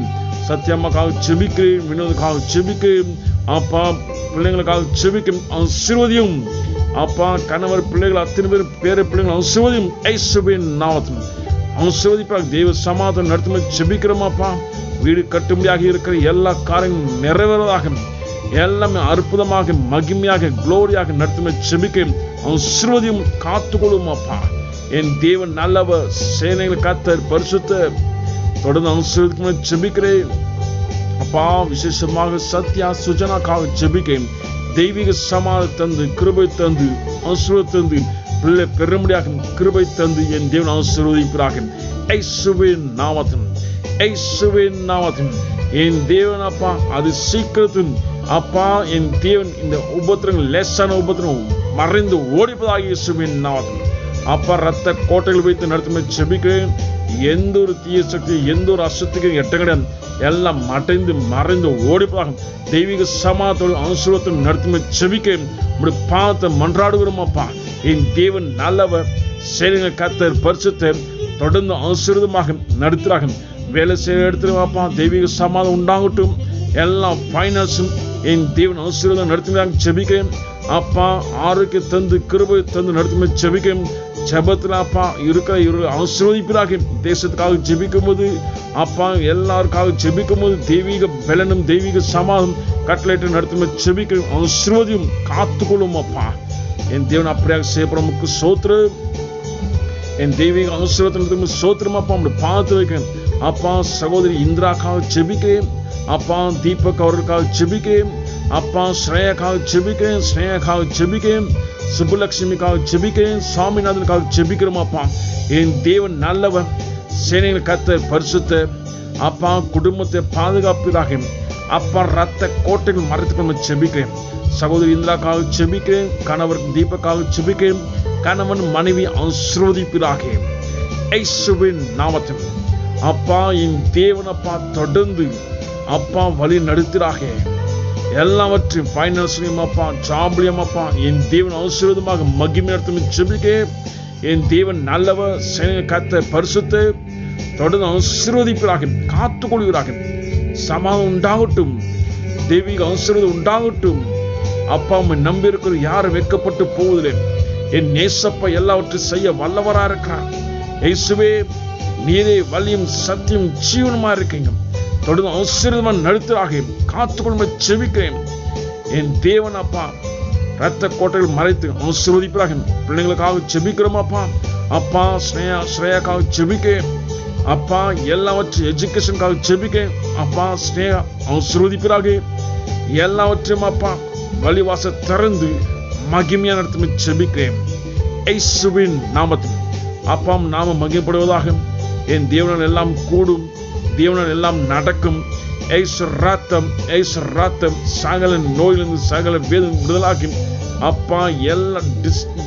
சத்தியம்மாக்காக செபிக்கிறேன், வினோதுக்காக செபிக்கிறேன் அப்பா. பிள்ளைங்களுக்காக செபிக்கிறேன். ஆசீர்வதியும் அப்பா. கணவர் பிள்ளைகள் அத்தனை பேர பிள்ளைகள் ஆசீர்வதியும் இயேசுவின் நாமத்தில் ஆசீர்வதிப்பாக. தெய்வ சமாதானம் நடத்தும் செபிக்கிறோம் அப்பா. வீடு கட்டும்படியாக இருக்கிற எல்லா காரியங்களும் நிறைவேறதாக, எல்லாமே அற்புதமாக மகிமையாக குளோரியாக நடத்தும் செபிக்கிறேன். ஆசீர்வதியும் காத்துக்கொள்ளும் அப்பா. என் தேவன் நல்லவர், சேனைகள் கர்த்தர் பரிசுத்தர். தொடர்ந்து ஆசீர்வதிக்கும் செபிக்கிறேன் அப்பா. விசேஷமாக சத்யா சுஜனாக்காக செபிக்கிறேன். தெய்வீக சமாதானம் தந்து கிருபை தந்து ஆசீர்வாதம் தந்து பிள்ளை பெரும்படியாக கிருபை தந்து என் தேவன் ஆசீர்வதிப்பாக. இயேசுவின் நாமத்தில் என் தேவன் அப்பா. அது சீக்கிரத்தில் அப்பா என் தேவன் இந்த உபத்திரங்கள் லேசான உபத்திரம் மறைந்து ஓடிப்பதாக இயேசுவின் நாமத்தில் அப்பா. ரத்த கோட்டைகள் வைத்து நடத்தும் செபிக்கிறேன். எந்த ஒரு தீய சக்தி, எந்த ஒரு அசத்துக்கு எட்ட கிடையாது. எல்லாம் மறைந்து ஓடிப்பதாக. தெய்வீக சமாதானத்தோடு ஆசீர்வாதத்தோடு நடத்தும் செபிக்கிறேன். உங்களுடைய பாவத்தை மன்றாடுகிறோம் அப்பா. என் தேவன் நல்லவர், சேனைகள் கர்த்தர் பரிசுத்தர். தொடர்ந்து ஆசீர்வாதமாக நடத்துறாங்க. வேலை செய்ய எடுத்துருவாப்பா. தெய்வீக சமாதானம் உண்டாகட்டும். எல்லா ஃபைனான்ஸும் என் தேவன் ஆசீர்வாதம் நடத்துகிறாங்க செபிக்கிறேன் அப்பா. ஆரோக்கிய தந்து கிருபை தந்து நடத்தும் செபிக்கிறேன். ஜெபத்தில் அப்பா இருக்கிற ஆசீர்வதிப்பாக. தேசத்துக்காக ஜெபிக்கும் போது அப்பா, எல்லாருக்காக ஜெபிக்கும் போது தெய்வீக பலனும் தெய்வீக சமாதானம் கட்டளையிட்டு நடத்தும் செபிக்கிறேன். ஆசீர்வதியும் காத்துக்கொள்ளும் அப்பா. என் தேவன் அப்படியாக செய்யப்படுறமுக்கு சோத்திரம். என் தெய்வீக ஆசீர்வாதம் சோத்திரம் அப்பா. நம்முடைய பாதத்தில் வைக்கிறேன் அப்பா. சகோதரி இந்திராக்காக ஜெபிக்கிறேன் அப்பா. தீபக் அவர்களுக்காக ஜெபிக்கிறேன் அப்பா. ஸ்ரேயாக்காக ஜெபிக்கிறேன். சுப்புலட்சுமிக்காக ஜெபிக்கிறேன். சாமிநாதனுக்காக ஜெபிக்கிறோம் அப்பா. என் தேவன் நல்லவன், சேனைகள் கர்த்தர் பரிசுத்தர் அப்பா. குடும்பத்தை பாதுகாப்பதாக அப்பா. ரத்த கோட்டைகள் மறைத்து ஜெபிக்கிறேன். சகோதரி இந்திராக்காக ஜெபிக்கிறேன். கணவர் தீபக்காக ஜெபிக்கிறேன். கணவன் மனைவி ஆசீர்வதிப்பதாக இயேசுவின் நாமத்தில் அப்பா. என் தேவன் அப்பா தொடர்ந்து அப்பா வழி நடத்துறாக. எல்லாவற்றையும் ஃபைனான்ஸ்லையும் அப்பா, ஜாப்லையும் அப்பா என் தேவன் ஆசீர்வாதமாக மகிமை நடத்தும் ஜெபிக்கிறேன். என் தேவன் நல்லவர், சேனைகள் கர்த்தர் பரிசுத்தர். தொடர்ந்து ஆசீர்வதிப்பதாக, காத்துக்கொள்கிறாக. சமாதானம் உண்டாகட்டும். தெய்வீக ஆசீர்வாதம் உண்டாகட்டும் அப்பா. உம்மை நம்பி இருக்கிற யாரும் வெட்கப்பட்டு போவதில்லை. என் நேசப்பா எல்லாவற்றையும் செய்ய வல்லவரா இருக்கிறார். இயேசுவே, நீரே வழியும் சத்தியம் ஜீவனுமா இருக்கீங்க. தொடர்ந்து ஆசீர்வாதமாக நடத்துறாக. காத்துக்கொள்ள செபிக்கிறேன். என் தேவன் அப்பா ரத்த கோட்டைகள் மறைத்து ஆசீர்வதிப்பாக. பிள்ளைங்களுக்காக செபிக்கிறோம் அப்பா. அப்பா ஸ்ரேயாக்காக செபிக்கிறேன் அப்பா. எல்லாவற்றையும் எஜுகேஷனுக்காக செபிக்கிறேன் அப்பா. ஸ்னேகா ஆசீர்வதிப்பாக. எல்லாவற்றையும் அப்பா வழிவாச திறந்து மகிமையா நடத்தும் செபிக்கிறேன். இயேசுவின் நாமத்தில் அப்பா நாம மகிமைப்படுவதாக. என் தேவனால் எல்லாம் கூடும், தேவனால் எல்லாம் நடக்கும். ஏசு ரத்தம், ஏசு ரத்தம் சகல நோயிலிருந்து சகல வேதனை விடுதலாக்கி அப்பா எல்லா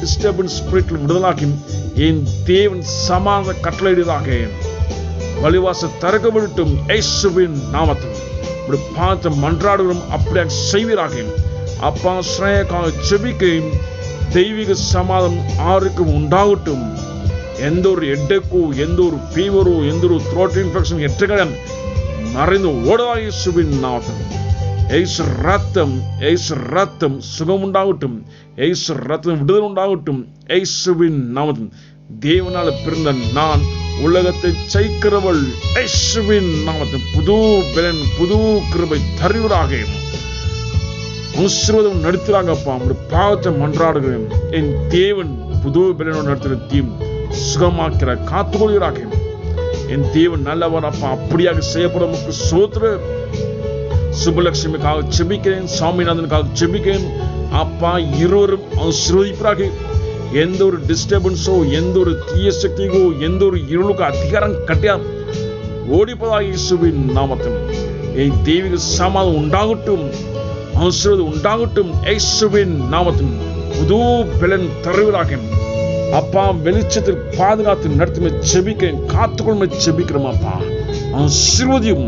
டிஸ்டர்பன்ஸ் ஸ்பிரிட்ல விடுதலாக்கி என் தேவன் சமாதான கட்டளையிடுவதாக. வழிவாச திறக்கப்படட்டும் இயேசுவின் நாமத்தில். இப்படி பார்த்து மன்றாடுகிறோம், அப்படியாக செய்வீராக. அப்பா ஸ்ரேயக்காக செபிக்கையும் தெய்வீக சமாதானம் ஆருக்கும் உண்டாகட்டும். எந்த ஒரு ஹெட்டேக்கோ, எந்த ஒரு ஃபீவரோ, எந்த ஒரு த்ரோட் இன்ஃபெக்ஷன் எட்டுகளும் மறைந்து ஓடுவாய் இயேசுவின் நாமத்தில். ஏசு ரத்தம், ஏசு ரத்தம் சுகம் உண்டாகட்டும். ஏசு ரத்தம் விடுதலை உண்டாகட்டும் இயேசுவின் நாமத்தில். தேவனால பிறந்த நான் உலகத்தை ஜெயிக்கிறவள் இயேசுவின் நாமத்தில். புது பலன், புது கிருபை தருவராக. ஆசீர்வாதம் நடத்துறாங்கப்பா. நம்முடைய பாவத்தை மன்றாடுகிறேன். என் தேவன் புது பலனோடு நடத்துகிற தீம் சுகமாக்கிற காத்துக்கொள்கிறாக. என் தேவன் நல்லவர் அப்பா. அப்படியாக செய்யப்படும் சோத்ரு. சுபலட்சுமிக்காக செபிக்கிறேன், சாமிநாதனுக்காக செபிக்கிறேன் அப்பா. இருவரும் ஆசீர்வதிப்பாக. எந்த ஒரு டிஸ்டர்பன்ஸோ, எந்த ஒரு தீய சக்திக்கோ, எந்த ஒரு இருளுக்கோ அதிகாரம் கட்டியா ஓடிப்பதாக இயேசுவின் நாமத்தில். என் தெய்வீக சமாதானம் உண்டாகட்டும், ஆசீர்வாதம் உண்டாகட்டும் இயேசுவின் நாமத்தில். புது பலன் தருவதாக அப்பா. வெளிச்சத்தில் பாதுகாத்து நடத்துமே செபிக்கிறேன், காத்துக்கொள்மை செபிக்கிறோம் அப்பா. ஆசீர்வதியும்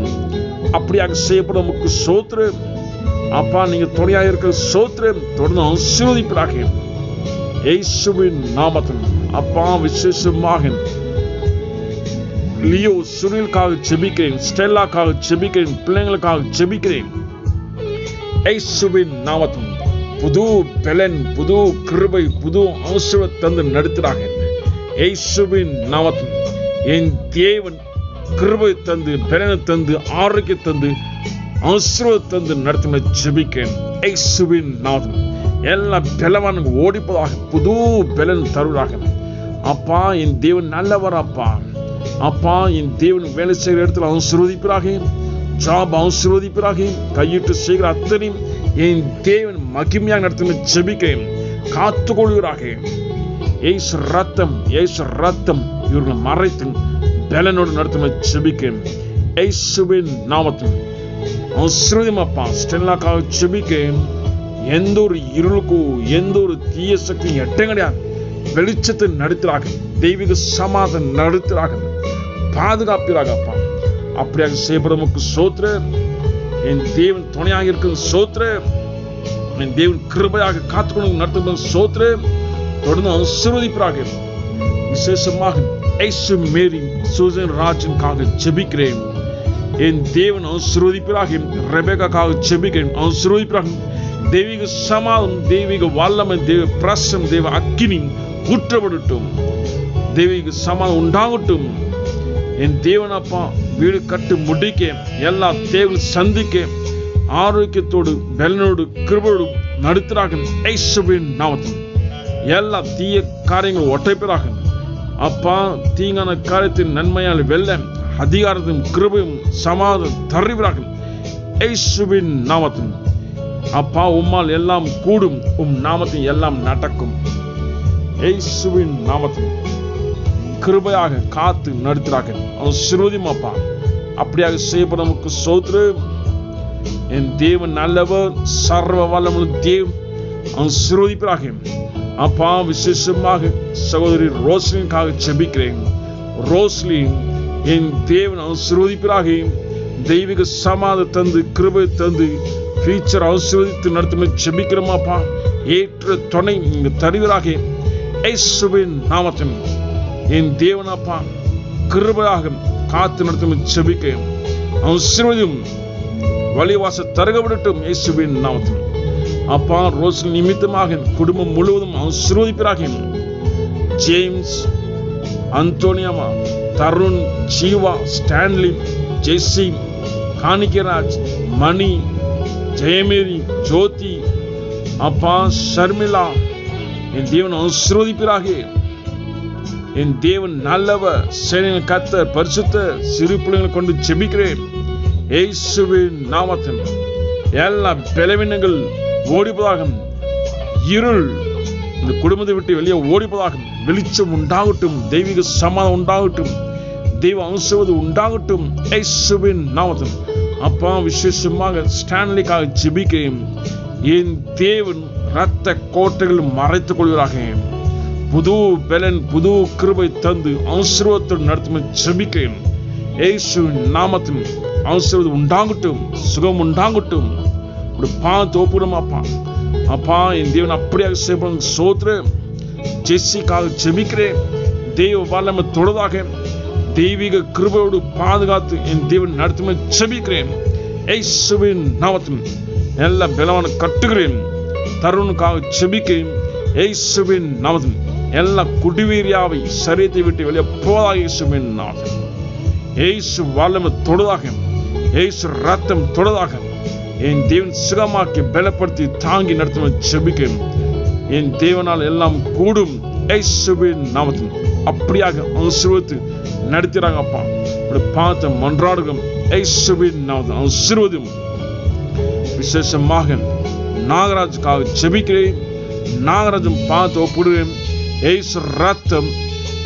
அப்படியாக செய்யப்படும் சோத்ரு அப்பா. நீங்க துணையாக இருக்கிற சோத்ரு தொடர்ந்து ஆசீர்வதிப்பதாக இயேசுவின் நாமத்தில் அப்பா. விசேஷமாக லியோ சுனிலுக்காக செபிக்கிறேன், ஸ்டெல்லாக்காக செபிக்கிறேன், பிள்ளைங்களுக்காக செபிக்கிறேன் இயேசுவின் நாமத்தில். புது பலன், புது கிருபை, புது ஆசீர்வாதம் தந்து நடத்துறாக இயேசுவின் நாமத்தில். என் தேவன் கிருபை தந்து, பலனை தந்து, ஆரோக்கிய தந்து, ஆசீர்வாதம் தந்து நடத்தின ஜெபிக்கிறேன் இயேசுவின் நாமத்தில். எல்லா பலவானும் ஓடிப்பதாக புது பலன் தருவதாக அப்பா. என் தேவன் நல்லவர் அப்பா. அப்பா என் தேவன் வேலை செய்கிற இடத்துல ஆசீர்வதிப்பதாக, ஜாப் ஆசீர்வதிப்பதாக, கையிட்டு செய்கிற அத்தனையும் என் தேவன் மகிமையாக நடத்தின ஜெபிக்கிறேன், காத்துக்கொள்கிறாக. ஏசு ரத்தம், ஏசு ரத்தம் இவர்களை மறைத்து பலனோடு நடத்தின ஜெபிக்கிறேன் இயேசுவின் நாமத்தில். ஆசீர்வதியும் அப்பா. ஸ்டெல்லாக்காக ஜெபிக்கிறேன். எந்த ஒரு இருளுக்கோ, எந்த ஒரு தீய சக்தி எட்டம் கிடையாது. வெளிச்சத்தை நடத்துறாங்க, தெய்வீக சமாதானம் நடத்துறாங்க, பாதுகாப்பிறாங்க அப்பா. அப்படியாக செய்யப்படும் சோத்ர. என் தேவன் துணையாக இருக்கிற சோத்ர. என் தேவன் கிருபையாக காத்துக்கொண்டு நடத்தும் சோத்ர. தொடர்ந்து ஆசீர்வதிப்பாக. விசேஷமாக ஏசு மேரி சூசன் ராஜனுக்காக ஜெபிக்கிறேன். என் தேவன் ஆசீர்வதிப்பாக. ரெபேக்காக ஜெபிக்கிறேன், ஆசீர்வதிப்பாக. தெய்வீக சமாதானம், தெய்வீக வல்லமை, தெய்வ பிரசம், தெய்வ அக்கினி ஊற்றப்படட்டும். தெய்வீக சமாதானம் உண்டாகட்டும். என் தேவன் அப்பா வீடு கட்டு முடிக்க, எல்லா தேவையும் சந்திக்க, ஆரோக்கியத்தோடு பலனோடு கிருபையோடு நடத்துறாக இயேசுவின் நாமத்தில். எல்லா தீய காரியங்கள் ஒற்றைப்பதாக அப்பா. தீங்கான காரியத்தின் நன்மையால் வெல்ல அதிகாரத்தையும் கிருபையும் சமாதானம் தருவீராக இயேசுவின் நாமத்தில். அப்பா உம்மால் எல்லாம் கூடும், உம் நாமத்தில் எல்லாம் நடக்கும் இயேசுவின் நாமத்தில். கிருபையாக காத்து நடத்துறாங்க ஆசீர்வதியும் அப்பா. அப்படியாக செய்யப்படும் நமக்கு சோத்ரு. என் தேவன் நல்லவர், சர்வ வல்லமுள்ள தேவன் ஆசீர்வதிப்பாக அப்பா. விசேஷமாக சகோதரி ரோஸ்லினுக்காக ஜெபிக்கிறேன். ரோஸ்லின் என் தேவன் ஆசீர்வதிப்பாக. தெய்வீக சமாதானம் தந்து, கிருபை தந்து, ஃபியூச்சர் ஆசீர்வதித்து நடத்தும் ஜெபிக்கிறோமாப்பா. ஏற்ற துணை இங்கு தருவீராக இயேசுவின் நாமத்தில். என் தேவனப்பா கிருபையாக காத்து நடத்தும் ஜெபிக்க ஆசீர்வதியும். வழிவாச தருகப்படட்டும் இயேசுவின் நாமத்தில். அப்பா ரோஸ் நிமித்தமாக குடும்பம் முழுவதும் ஆசீர்வதிப்பீராக. ஜேம்ஸ், அந்தோனியாமா, தருண், ஜீவா, ஸ்டான்லி, ஜெஸ்ஸி, காணிக்கராஜ், மணி, ஜெயமேரி, ஜோதி, அப்பா ஷர்மிளா, என் தேவன் ஆசீர்வதிப்பீராக. என் தேவன் நல்லவர், சேனையின் கர்த்தர் பரிசுத்தர். சிறு பிள்ளைகளை கொண்டு ஜெபிக்கிறேன் இயேசுவின் நாமத்தில். எல்லா பலவீனங்கள் ஓடிப்பதாக, இருள் இந்த குடும்பத்தை விட்டு வெளியே ஓடிப்பதாக, வெளிச்சம் உண்டாகட்டும், தெய்வீக சமாதானம் உண்டாகட்டும், தெய்வ ஆசீர்வாதம் உண்டாகட்டும் இயேசுவின் நாமத்தில். அப்பா விசேஷமாக ஸ்டான்லிக்காக ஜெபிக்கிறேன். என் தேவன் இரத்த கோட்டைகள் மறைத்துக் கொள்வதாக. புது பலன் புது கிருபை தந்து ஆசீர்வாதத்தோடு நடத்தும் ஜெபிக்கிறேன். இயேசுவின் நாமத்தில் ஆசீர்வாதம் உண்டாகட்டும், சுகம் உண்டாகட்டும். ஒரு பாத்து ஒப்புடும் அப்பா. அப்பா என் தேவன் அப்படியாக செய்ய சோத்ர ஜெஸ்ஸிக்காக ஜெபிக்கிறேன். தெய்வ வல்லமை தொடர்தாக தெய்வீக கிருபையோடு பாதுகாத்து என் தேவன் நடத்தும் ஜெபிக்கிறேன். இயேசுவின் நாமத்தில் எல்லா பலவான கட்டுகிறேன். தருணுக்காக ஜெபிக்கிறேன். இயேசுவின் நாமத்தில் எல்லா குடிவீரியாவை சரீரத்தை விட்டு வெளியே போதாக. இயேசுவின் நாமத்தில் இயேசு வல்லமை தொடர்தாக, இயேசு ரத்தம் தொடர்தாக என் தேவன் சுகமாக்கி பலப்படுத்தி தாங்கி நடத்தும் ஜெபிக்கிறேன். என் தேவனால் எல்லாம் கூடும். இயேசுவின் நாமத்தில் அப்படியாக ஆசீர்வதித்து நடத்துறாங்க அப்பா. பார்த்து மன்றாடுகிறோம். இயேசுவின் நாமத்தில் ஆசீர்வதியும். விசேஷமாக நாகராஜுக்காக ஜெபிக்கிறேன். நாகராஜன் பார்த்து ஒப்புடுவேன். இயேசு ரத்தம்,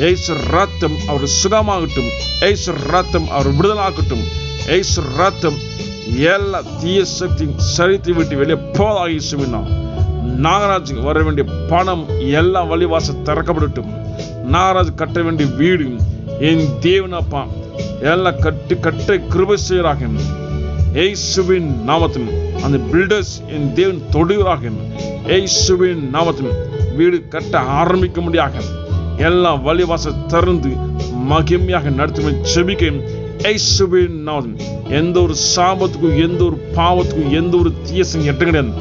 இயேசு ரத்தம் அவர் சுகமாகட்டும். இயேசு ரத்தம் அவர் விடுதலாகட்டும். இயேசு ரத்தம் எல்லா தீய சக்தி சரித்தை விட்டு வெளியே போதாக. இயேசுவின் நாகராஜுக்கு வர வேண்டிய பணம் எல்லா வழிவாசல் திறக்கப்படட்டும். நாகராஜ் கட்ட வேண்டிய வீடு என் தேவனப்பா எல்லாம் கட்ட கிருபை செய்யறாக. இயேசுவின் நாமத்தில் அந்த பில்டர்ஸ் என் தேவன் தொடுகிறாக. இயேசுவின் நாமத்தில் வீடு கட்ட ஆரம்பிக்க முடியாக எல்லா வழிவாசல் திறந்து மகிமையாக நடத்தும் ஜெபிக்கிறேன். இயேசுவின் நாமத்தில் எந்த ஒரு சாபத்துக்கும் எந்த ஒரு பாவத்துக்கும் எந்த ஒரு தீயசம் எட்ட கிடையாது.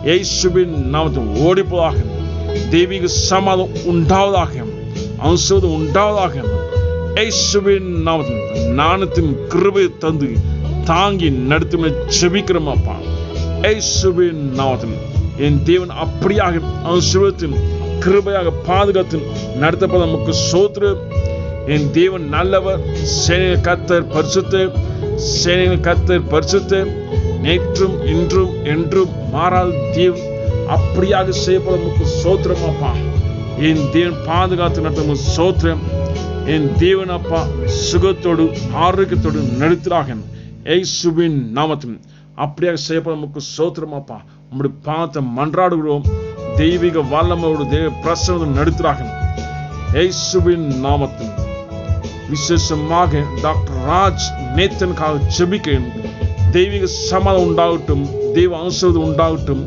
இயேசுவின் நாமத்தில் ஓடிப்போதாக. தெய்வீக சமாதம் உண்டாவதாக, ஆசீர்வாதம் உண்டாவதாக. இயேசுவின் நாமத்தில் ஞானத்தின் கிருபை தந்து தாங்கி நடத்தும் ஜெபிக்கிறோம் அப்பா. இயேசுவின் நாமத்தில் என் தேவன் அப்படியாக ஆசீர்வாதத்தின் கிருபையாக பாதுகாத்து நடத்தப்பட நமக்கு சோத்திரம். என் தேவன் நல்லவர். சேனைகள் கர்த்தர் பரிசுத்தர். சேனைகள் கர்த்தர் பரிசுத்தர். நேற்றும் இன்றும் என்றும் மாறாத தேவன் அப்படியாக செய்யப்பட நமக்கு சோத்திரம் அப்பா. என் தேவன் பாதுகாத்து நடத்தும் சோத்திரம். என் தேவன் அப்பா சுகத்தோடு ஆரோக்கியத்தோடு நடத்துகிறாக. இயேசுவின் நாமத்தில் அப்படியாக செய்யப்பட நமக்கு சோத்திரம் அப்பா. உம்முடைய பாதத்தை மன்றாடுகிறோம். தெய்வீக வல்லமையோடு தெய்வ பிரசன்னம் நடத்துகிறாக. இயேசுவின் நாமத்தில் விசேஷமாக டாக்டர் ராஜ் நேத்தனுக்காக ஜெபிக்கிறேன். தெய்வீக சமாதானம் உண்டாகட்டும், தெய்வ ஆசீர்வாதம் உண்டாகட்டும்.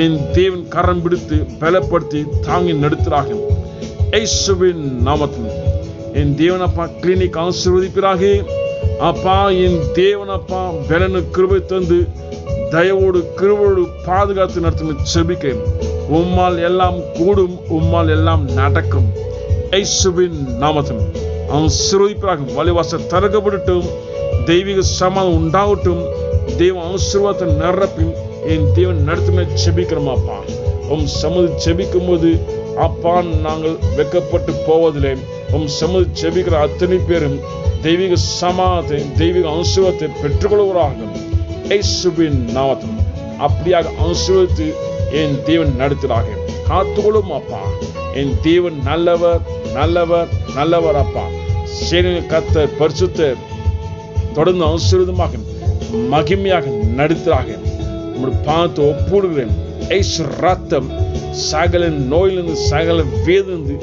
என் தேவன் கரம் பிடித்து பலப்படுத்தி தாங்கி நடத்துகிறாக. இயேசுவின் நாமத்தில் என் தேவனப்பா கிளினிக் ஆசீர்வதிப்பிறாக அப்பா. என் தேவனப்பா பலனு கிருபை தந்து தயவோடு கிருபையோடு பாதுகாத்து நடத்தும் ஜெபிக்கிறேன். உம்மால் எல்லாம் கூடும், உம்மால் எல்லாம் நடக்கும். இயேசுவின் நாமத்தில் ஆசீர்வதிப்பிறாக. வழிவாசல் திறக்கப்படட்டும். தெய்வீக சமாதானம் உண்டாகட்டும். தெய்வ ஆசீர்வாதத்தை நிரப்பி என் தேவன் நடத்துமே ஜெபிக்கிறோம் அப்பா. சமூக ஜெபிக்கும் போது அப்பா நாங்கள் வெக்கப்பட்டு போவதில்லை. சமூக ஜெபிக்கிற அத்தனை பேரும் தெய்வீக சமாதானத்தை தெய்வீக ஆசீர்வாதத்தை பெற்றுக்கொள்கிறார்கள். இயேசுவின் நாமத்தில் அப்படியாக ஆசீர்வதித்து என் தேவன் நடத்துகிறாக. காத்துக்கொள்ளும் அப்பா. என் தேவன் நல்லவர், நல்லவர், நல்லவர் அப்பா. சேனைகள் கர்த்தர் பரிசுத்தர். தொடர்ந்து ஆசீர்வாதமாக மகிமையாக நடத்துகிறாக. உங்களுடைய பாதத்தை ஒப்புடுகிறேன். இயேசு ரத்தம் சகல நோயிலிருந்து சகல வேதிலிருந்து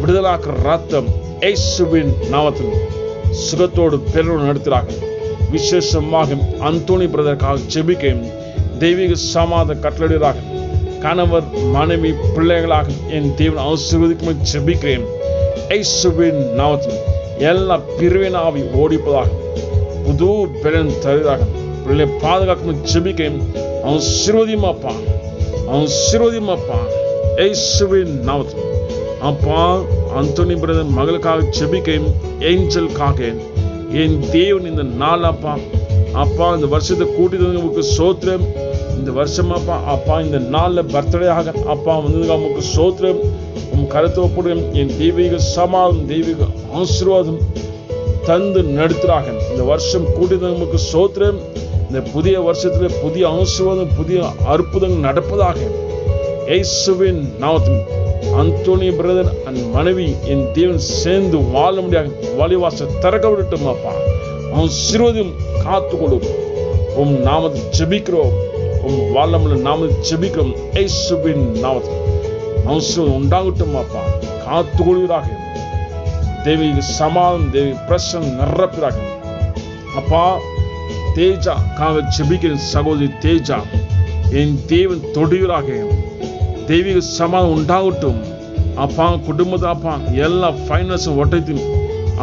விடுதலாக்குற ரத்தம் இயேசுவின் நாமத்தில் சுகத்தோடு பெரோடு நடத்துகிறாக. விசேஷமாக அந்தோனி பிரதருக்காக ஜெபிக்க தெய்வீக சமாதான கட்டளையிடுகிறாக. கணவர் மனைவி பிள்ளைகளாக என் தேவன் ஆசீர்வதிக்கும் ஜெபிக்கிறேன். இயேசுவின் நாமத்தில் எல்லா பிரிவின் ஆவி ஓடிப்பதாக புது பலன் தருவதாக. பிள்ளை பாதுகாக்கும் ஜெபிக்கிறேன். ஆசீர்வதியுமாப்பா, ஆசீர்வதியுமாப்பா. இயேசுவின் நாமத்தில் அப்பா அந்தோனி பிரதர் மகளுக்காக ஜெபிக்கிறேன். ஏஞ்சலுக்காக என் தேவன் இந்த நாள் அப்பா அப்பா இந்த வருஷத்தை கூட்டிட்டு சோத்திரம். இந்த வருஷம் அப்பா அப்பா இந்த நாளில் பர்த்டே ஆக அப்பா வந்ததுக்கு நமக்கு சோத்திரம். உன் கருத்தை ஒப்புடுவேன். என் தெய்வீக சமாதானம் தெய்வீக ஆசீர்வாதம் தந்து நடத்துகிறாக. இந்த வருஷம் கூட்டிட்டு நமக்கு சோத்திரம். இந்த புதிய வருஷத்துல புதிய ஆசீர்வாதம் புதிய அற்புதங்கள் நடப்பதாக. இயேசுவின் நாமத்தில் அந்தோனி பிரதர் அண்ட் மனைவி என் தேவன் சேர்ந்து வாழ முடியாது வழிவாசல் திறக்க விடட்டும் அப்பா. ஆசீர்வாதம் காத்துக்கொள்ளும். உம் நாமத்தை ஜெபிக்கிறோம். உம் வல்லமையுள்ள நாமத்தை ஜெபிக்கிறோம். இயேசுவின் நாமத்தில் ஆசீர்வாதம் உண்டாகட்டும் அப்பா. காத்துக்கொள்வீராக. தேவிக்கு சமாதானம், தேவி பிரசன்னம் நிரப்புகிறாக அப்பா. தேஜாக்காக ஜெபிக்கிறேன் சகோதரி தேஜா. என் தேவன் தொடுவீராக. தெய்வீக சமாதானம் உண்டாகட்டும் அப்பா. குடும்பத்தை அப்பா எல்லா ஃபைனான்ஸும் ஒட்டைத்தும்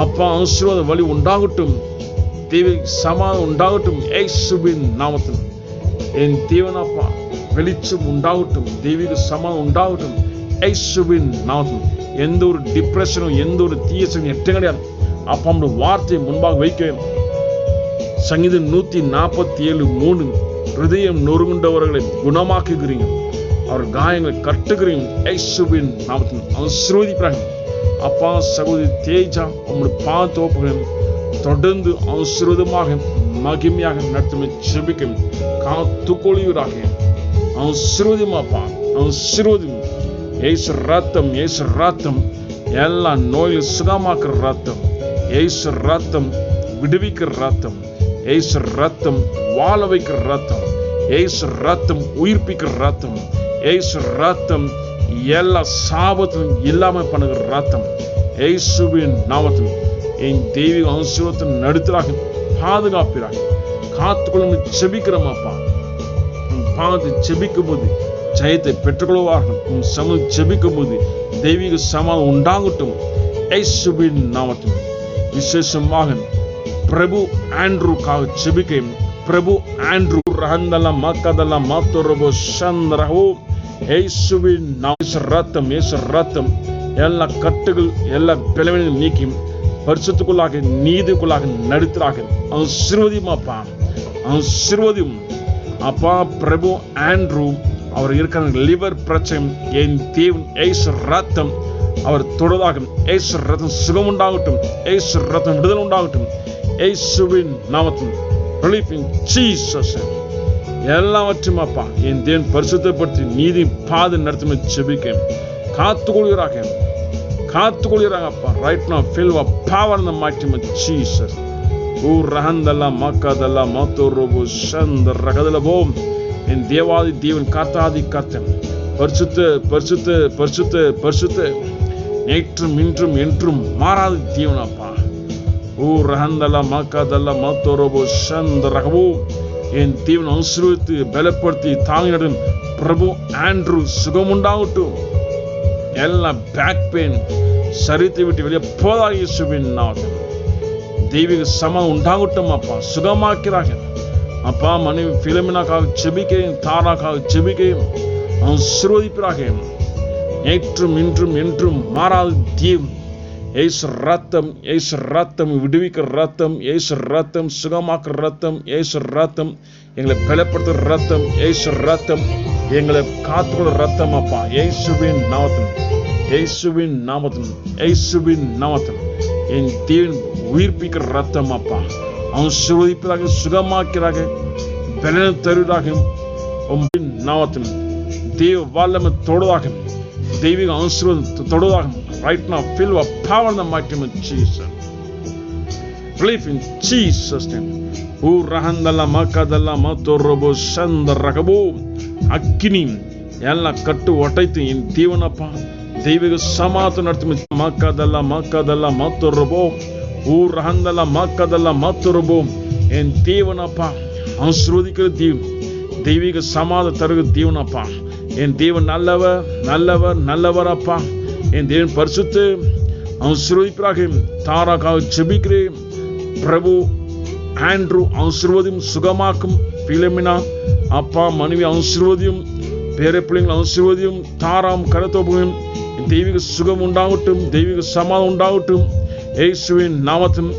அப்பா ஆசீர்வாத வழி உண்டாகட்டும். தெய்வீக சமாதானம் உண்டாகட்டும் இயேசுவின் நாமத்தில். என் தேவன் அப்பா வெளிச்சம் உண்டாகட்டும். தெய்வீக சமாதானம் உண்டாகட்டும் இயேசுவின் நாமத்தில். எந்த ஒரு டிப்ரெஷனும் எந்த ஒரு தீய சக்தியும் எட்ட கிடையாது அப்பா. நம்முடைய வார்த்தையை முன்பாக வைக்கிறேன். சங்கீதம் 147:3 ஹிருதயம் நொறுங்குண்டவர்களை குணமாக்குகிறீங்க, அவர் காயங்களை கட்டுகிறீங்க இயேசுவின் நாமத்தில். ஆசீர்வதிக்கிறாங்க அப்பா. சகோதரி தேஜா உங்களுடைய பாதோப்புகள் தொடர்ந்து ஆசீர்வாதமாக மகிமையாக நடத்தும் ஜெபிக்க காத்துக்கொள்வீராக. ஆசீர்வதியும் அப்பா, ஆசீர்வதியும். இயேசு ரத்தம், இயேசு ரத்தம் எல்லா நோயிலும் சுகமாக்குற ரத்தம். இயேசு ரத்தம் விடுவிக்கிற ரத்தம். இயேசு ரத்தம் வாழ வைக்கிற ரத்தம். இயேசு ரத்தம் உயிர்ப்பிக்கிற ரத்தம். இயேசு ரத்தம் எல்லா சாபத்திலும் இல்லாம பண்ணுகிற ரத்தம் இயேசுவின் நாமத்தில். என் தெய்வீக ஆசீர்வாதத்தை நடத்துறாங்க, பாதுகாப்பிறாங்க, காத்துக்கொள்ளும் ஜெபிக்கிறோம் அப்பா. பாதத்தை ஜெபிக்கும் போது ஜெயத்தை பெற்றுக்கொள்வார்கள். உன் சமூகம் ஜெபிக்கும் போது தெய்வீக சமாதானம் உண்டாகட்டும் இயேசுவின் நாமத்தில். விசேஷமாக பிரபு ஆண்ட்ரூக்காக ஜெபிக்க. பிரபு ஆண்ட்ரூ ரஹந்தல மக்கதல மாத்தோரபோ சந்திரஹோ இயேசுவின் நாமத்தில். ரத்தம், இயேசு ரத்தம் எல்லா கட்டுகள் எல்லா பிளவினையும் நீக்கி பரிசுத்துக்குள்ளாக நீதிக்குள்ளாக நடத்துறாங்க. ஆசீர்வதியும் அப்பா, ஆசீர்வதியும் அப்பா. பிரபு ஆண்ட்ரூ அவர் இருக்கிற லிவர் பிரச்சனை என் தேவன் இயேசு ரத்தம் அவர் தொடர்தாக. இயேசு ரத்தம் சுகம் உண்டாகட்டும். இயேசு ரத்தம் விடுதலை உண்டாகட்டும் இயேசுவின் நாமத்தில். Relief in Jesus. எல்லாவற்றும் அப்பா என் தேவன் பரிசுத்தப்படுத்தி நீதி பாதை நடத்தும் ஜெபிக்க காத்துக்கொள்கிறாங்க, காத்துக்கொள்கிறாங்க அப்பா. Right now feel a power in the mighty name of Jesus. ஓ ரஹந்தல மக்கதல மாத்தோரபோ சந்திரஹதலபோ. என் தேவாதி தேவன் காத்தாதி காத்தன் பரிசுத்த பரிசுத்த பரிசுத்த பரிசுத்த நேற்றும் இன்றும் என்றும் மாறாத தேவன் அப்பா. ஓ ரஹந்தல மக்கதல மாத்தோரபோ சந்திரஹபோ. என் தேவன் ஆசீர்வதித்து பலப்படுத்தி தாங்கி நடும் பிரபு ஆண்ட்ரூ சுகம் உண்டாகட்டும். எல்லா பேக் பெயின் சரீரத்தை விட்டு வெளியே போதாக இயேசுவின் நாமத்தில். தெய்வீக சமாதானம் உண்டாகட்டும் அப்பா. சுகமாக்கிறாங்க அப்பா. மனைவி பிலோமினாக்காக ஜெபிக்கிறேன், தாராக்காக ஜெபிக்கிறேன். ஆசீர்வதிப்பாக. நேற்றும் இன்றும் என்றும் மாறாத தேவன் இயேசு ரத்தம், இயேசு ரத்தம் விடுவிக்கிற ரத்தம். இயேசு ரத்தம் சுகமாக்குற ரத்தம். இயேசு ரத்தம் எங்களை பலப்படுத்துற ரத்தம். இயேசு ரத்தம் எங்களை காத்துக்கொள்ள ரத்தம் அப்பா. இயேசுவின் நாமத்தில், இயேசுவின் நாமத்தில், இயேசுவின் நாமத்தில். என் தேவன் உயிர்ப்பிக்கிற ரத்தம் அப்பா. ஆசீர்வதிப்பதாக, சுகமாக்கிறாக, பலனை தருவதாக நாமத்தில். தேவ வல்லமை தொடுவதாக, தெய்வீக ஆசீர்வாதம் தொடுவதாக. Right now, feel a power in the mighty name of Jesus. Believe in Jesus' name. O rahandala makadala matorobo shandaragabo. அக்கினி எல்லா கட்டு ஒட்டைத்து என் தேவனப்பா. தெய்வீக சமாதானம் நடத்தும் மக்கதல்ல மக்கதல்ல மாத்தோரபோ. ஓ ரஹந்தல மக்கதல்ல மாத்தோரபோ. என் தேவனப்பா ஆசீர்வதிக்கிற தேவன், தெய்வீக சமாதானம் தருகிற தேவனப்பா. என் தேவன் நல்லவர், நல்லவர், நல்லவர் அப்பா. என் தேவன் பரிசுத்த ஆசீர்வதிப்பாக. தாராக்காக ஜெபிக்கிறேன். பிரபு ஆண்ட்ரூ ஆசீர்வதியும், சுகமாக்கும். பிலோமினா அப்பா மனைவி ஆசீர்வதியும், பேர பிள்ளைங்கள் ஆசீர்வதியும். தாராம் கரத்தோப்பும் தெய்வீக சுகம் உண்டாகட்டும், தெய்வீக சமாதானம் உண்டாகட்டும் இயேசுவின் நாமத்தில்.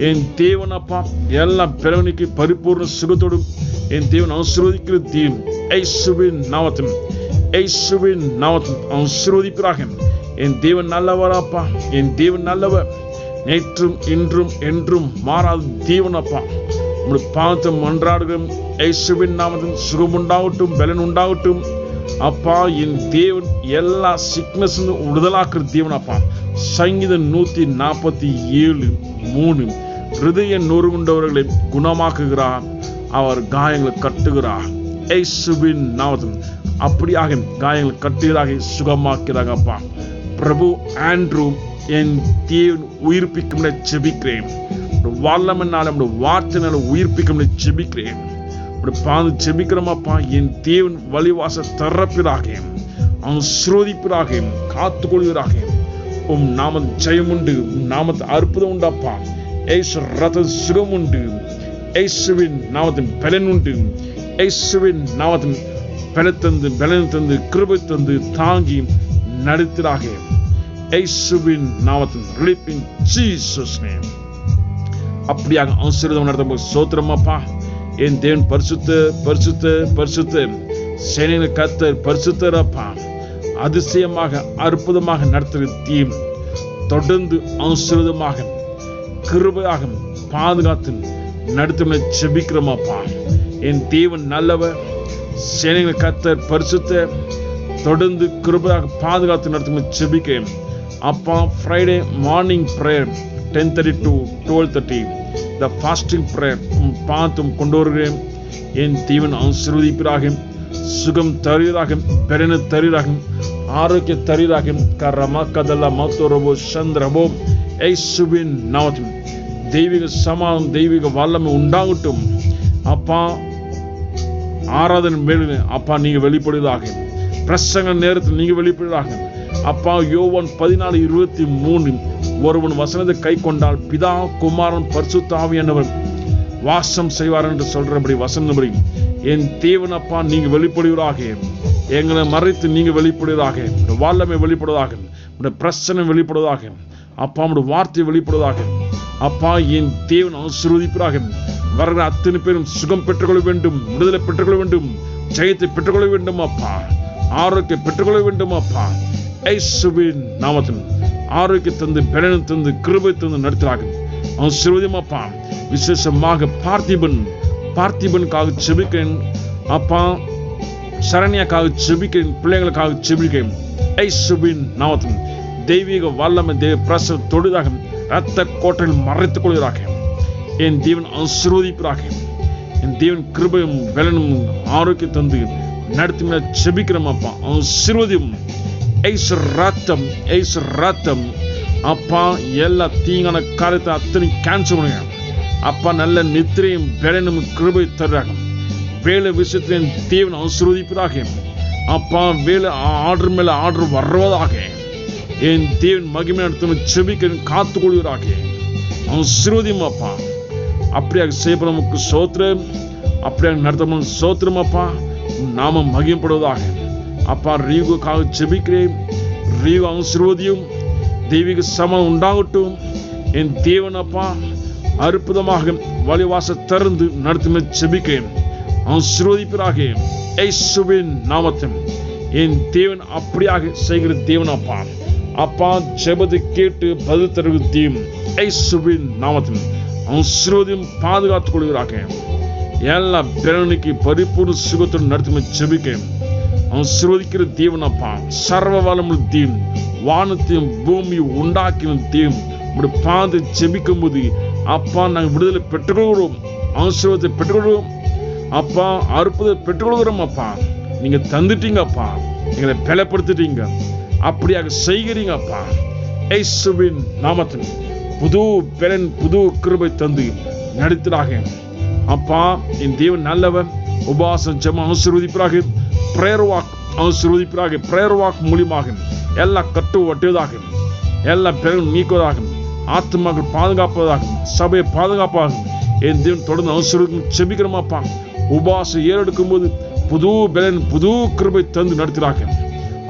என் தேவன் அப்பா எல்லா பிறவனுக்கு பரிபூர்ண சுகத்தோடும் என் தேவன் ஆசீர்வதிக்கிற தேவன் இயேசுவின் நாமத்தில், இயேசுவின் நாமத்தில் ஆசீர்வதிப்பாக. என் தேவன் நல்லவர் அப்பா. என் தேவன் நல்லவர். நேற்றும் இன்றும் என்றும் மாறாத தேவன் அப்பா. உங்களுடைய பாதத்தை மன்றாடுகிறோம் இயேசுவின் நாமத்தில். சுகம் உண்டாகட்டும், பலன் உண்டாகட்டும் அப்பா. என் தேவன் எல்லா சிக்னஸ் விடுதலாக்குற தேவன் அப்பா. சங்கீதம் 147:3 ஹிருதய நொறுங்குண்டவர்களை குணமாக்குகிறார், அவர் காயங்களை கட்டுகிறார். இயேசுவின் நாமத்தில் அப்படியாக காயங்களை கட்டுகிறாக, சுகமாக்கிறாங்க அப்பா. பிரபு ஆண்ட்ரூ என் தேவன் உயிர்ப்பிக்கும் செபிக்கிறேன். வல்லமையினால வார்த்தையினால உயிர்ப்பிக்கும் செபிக்கிறேன். செபிக்கிறோமாப்பா. என் தேவன் வழிவாச திறப்பிறாக, அவன் ஸ்ரோதிப்பிறாக, காத்துக்கொள்வீராக. உம் நாம ஜெயம் உண்டு, உம் நாமத்து அற்புதம் உண்டாப்பா. ஏசு ரத்த சுகம் உண்டு, இயேசுவின் நாமத்தின் பலன் உண்டு. இயேசுவின் நாமத்தின் பலன் தந்து கிருபை தந்து தாங்கி நடத்திறாக. இயேசுவின் நாமத்தின் ரிலீஃப் இன் ஜீசஸ் நேம். அப்படியாக ஆசீர்வாதம் நடத்த ஸ்தோத்திரமாப்பா. என் தேவன் பரிசுத்த பரிசுத்த பரிசுத்த சேனைகளின் கர்த்தர் பரிசுத்தர் அப்பா. அதிசயமாக அற்புதமாக நடத்தும் தொடர்ந்து ஆசீர்வாதமாக கிருபையாக பாதுகாத்து நடத்தும் செபிக்கிறோமாப்பா. என் தேவன் நல்லவர், சேனைகளின் கர்த்தர் பரிசுத்த தொடர்ந்து கிருபையாக பாதுகாத்து நடத்தும் செபிக்கிறேன் அப்பா. Friday morning prayer 10:30 to 12:30 the fasting prayer பார்த்தும் கொண்டு வருகிறேன். என் தேவன் ஆசீர்வதிப்பீராக, சுகம் தருவீராக, பலனை தருவீராக, ஆரோக்கிய தருவீராக. கரமா கதலா மத்தோரபோ சந்திரபோ இயேசுவின் நாமத்தில் தெய்வீக சமாதானம், தெய்வீக வல்லமை உண்டாகட்டும் அப்பா. ஆராதனை மேலே அப்பா நீங்க வெளிப்படுவதாக, பிரசங்க நேரத்தில் நீங்க வெளிப்படுவதாக அப்பா. யோவான் 14:23 ஒருவன் வசனத்தை கை கொண்டால் பிதா குமாரன் பரிசுத்த ஆவியானவர் வாசம் செய்வார் என்று சொல்றபடி வசனபடி என் தேவன் அப்பா நீங்க வெளிப்படுவீராக. எங்களை மறைத்து நீங்க வெளிப்படுவதாக, வல்லமை வெளிப்படுவதாக, பிரசனம் வெளிப்படுவதாக அப்பா. உடைய வார்த்தை வெளிப்படுவதாக அப்பா. என் தேவன் ஆசீர்வதிப்பீராக. வருகிற அத்தனை பேரும் சுகம் பெற்றுக்கொள்ள வேண்டும், விடுதலை பெற்றுக்கொள்ள வேண்டும், ஜெயத்தை பெற்றுக்கொள்ள வேண்டும் அப்பா. ஆரோக்கியம் பெற்றுக்கொள்ள வேண்டும் அப்பா. இயேசுவின் நாமத்தில் ஆரோக்கிய தந்து பலனை தந்து கிருபை தந்து நடத்துகிறாங்க. அவன் சிறுவதியமாப்பா. விசேஷமாக பார்த்திபனுக்காக செபிக்கிறேன் அப்பா. சரண்யாக்காக செபிக்கிறேன், பிள்ளைகளுக்காக செபிக்கிறேன். இயேசுவின் நாமத்தில் தெய்வீக வல்லமை தெய்வ பிரசவ தொடுதாக இரத்த கோட்டையில் மறைத்துக் கொள்வதாக என் தேவன் ஆசீர்வதிப்பதாக. என் தேவன் கிருபையும் பலனும் ஆரோக்கிய தந்து நடத்தி செபிக்கிறோம் அப்பா. ஆசீர்வதியும் ஏசு ரத்தம் அப்பா. எல்லா தீங்கான காரியத்தை அத்தனை கேன்சல் பண்ணுங்க அப்பா. நல்ல நித்திரையும் பலனும் கிருபை தருகிறாங்க. வேலை விஷயத்தின் தேவன் ஆசீர்வதிப்பதாக அப்பா. வேலை ஆர்டர் மேல ஆர்டர் வருவதாக என் தேவன் மகிமை நடத்தும் செபிக்க காத்துக்கொள்வீராக. ஆசீர்வதியும் அப்பா. அப்படியாக செய்யப்பட நமக்கு சோத்திரம், அப்படியாக நடத்த சோத்திரம் அப்பா. நாம மகிமைப்படுவதாக அப்பா. ரீகுக்காக செபிக்கிறேன். ரீகு ஆசீர்வதியும், தெய்வீக சமம் உண்டாகட்டும். என் தேவன் அப்பா அற்புதமாக வழிவாச திறந்து நடத்தும் செபிக்கிறேன். ஆசீர்வதிப்பீராக இயேசுவின் நாமத்தில். என் தேவன் அப்படியாக செய்கிற தேவன் அப்பா. அப்பா ஜெபத்தை கேட்டு பதில் தருகிற தேவன் இயேசுவின் நாமத்தில். ஆசீர்வதியும் பாதுகாத்துக் கொள்கிறாங்க. எல்லா பிறனுக்கு பரிபூர்ண சுகத்துடன் நடத்தும் செபிக்கிறேன். ஆசீர்வதிக்கிற தேவன் அப்பா. சர்வ வல்லமுள்ள தேவன், வானத்தையும் பூமியும் உண்டாக்கின தேவன். உங்களுடைய பாதை செபிக்கும் போது அப்பா நாங்கள் விடுதலை பெற்றுக்கொள்கிறோம், ஆசீர்வாதத்தை பெற்றுக்கொள்கிறோம் அப்பா. அற்புதத்தை பெற்றுக்கொள்கிறோம் அப்பா. நீங்க தந்துட்டீங்க அப்பா, எங்களை பலப்படுத்திட்டீங்க. அப்படியாக செய்கிறீங்க அப்பா. இயேசுவின் நாமத்தில் புது பலன் புது கிருபை தந்து நடத்துறாக அப்பா. என் தேவன் நல்லவன். உபவாசம் ஜெபம் ஆசீர்வதிப்பதாக, பிரேயர் வாக் ஆசீர்வதிப்பதாக. பிரேயர் வாக் மூலியமாக எல்லா கட்டு வட்டுவதாக, எல்லா பிறகு நீக்குவதாக, ஆத்மாக்கள் பாதுகாப்பதாக, சபையை பாதுகாப்பாக என் தேவன் தொடர்ந்து ஆசீர்வதிக்கும் செபிக்கிறோமாப்பா. உபவாசம் ஏறெடுக்கும் போது புது பலன் புது கிருபை தந்து நடத்துறாங்க.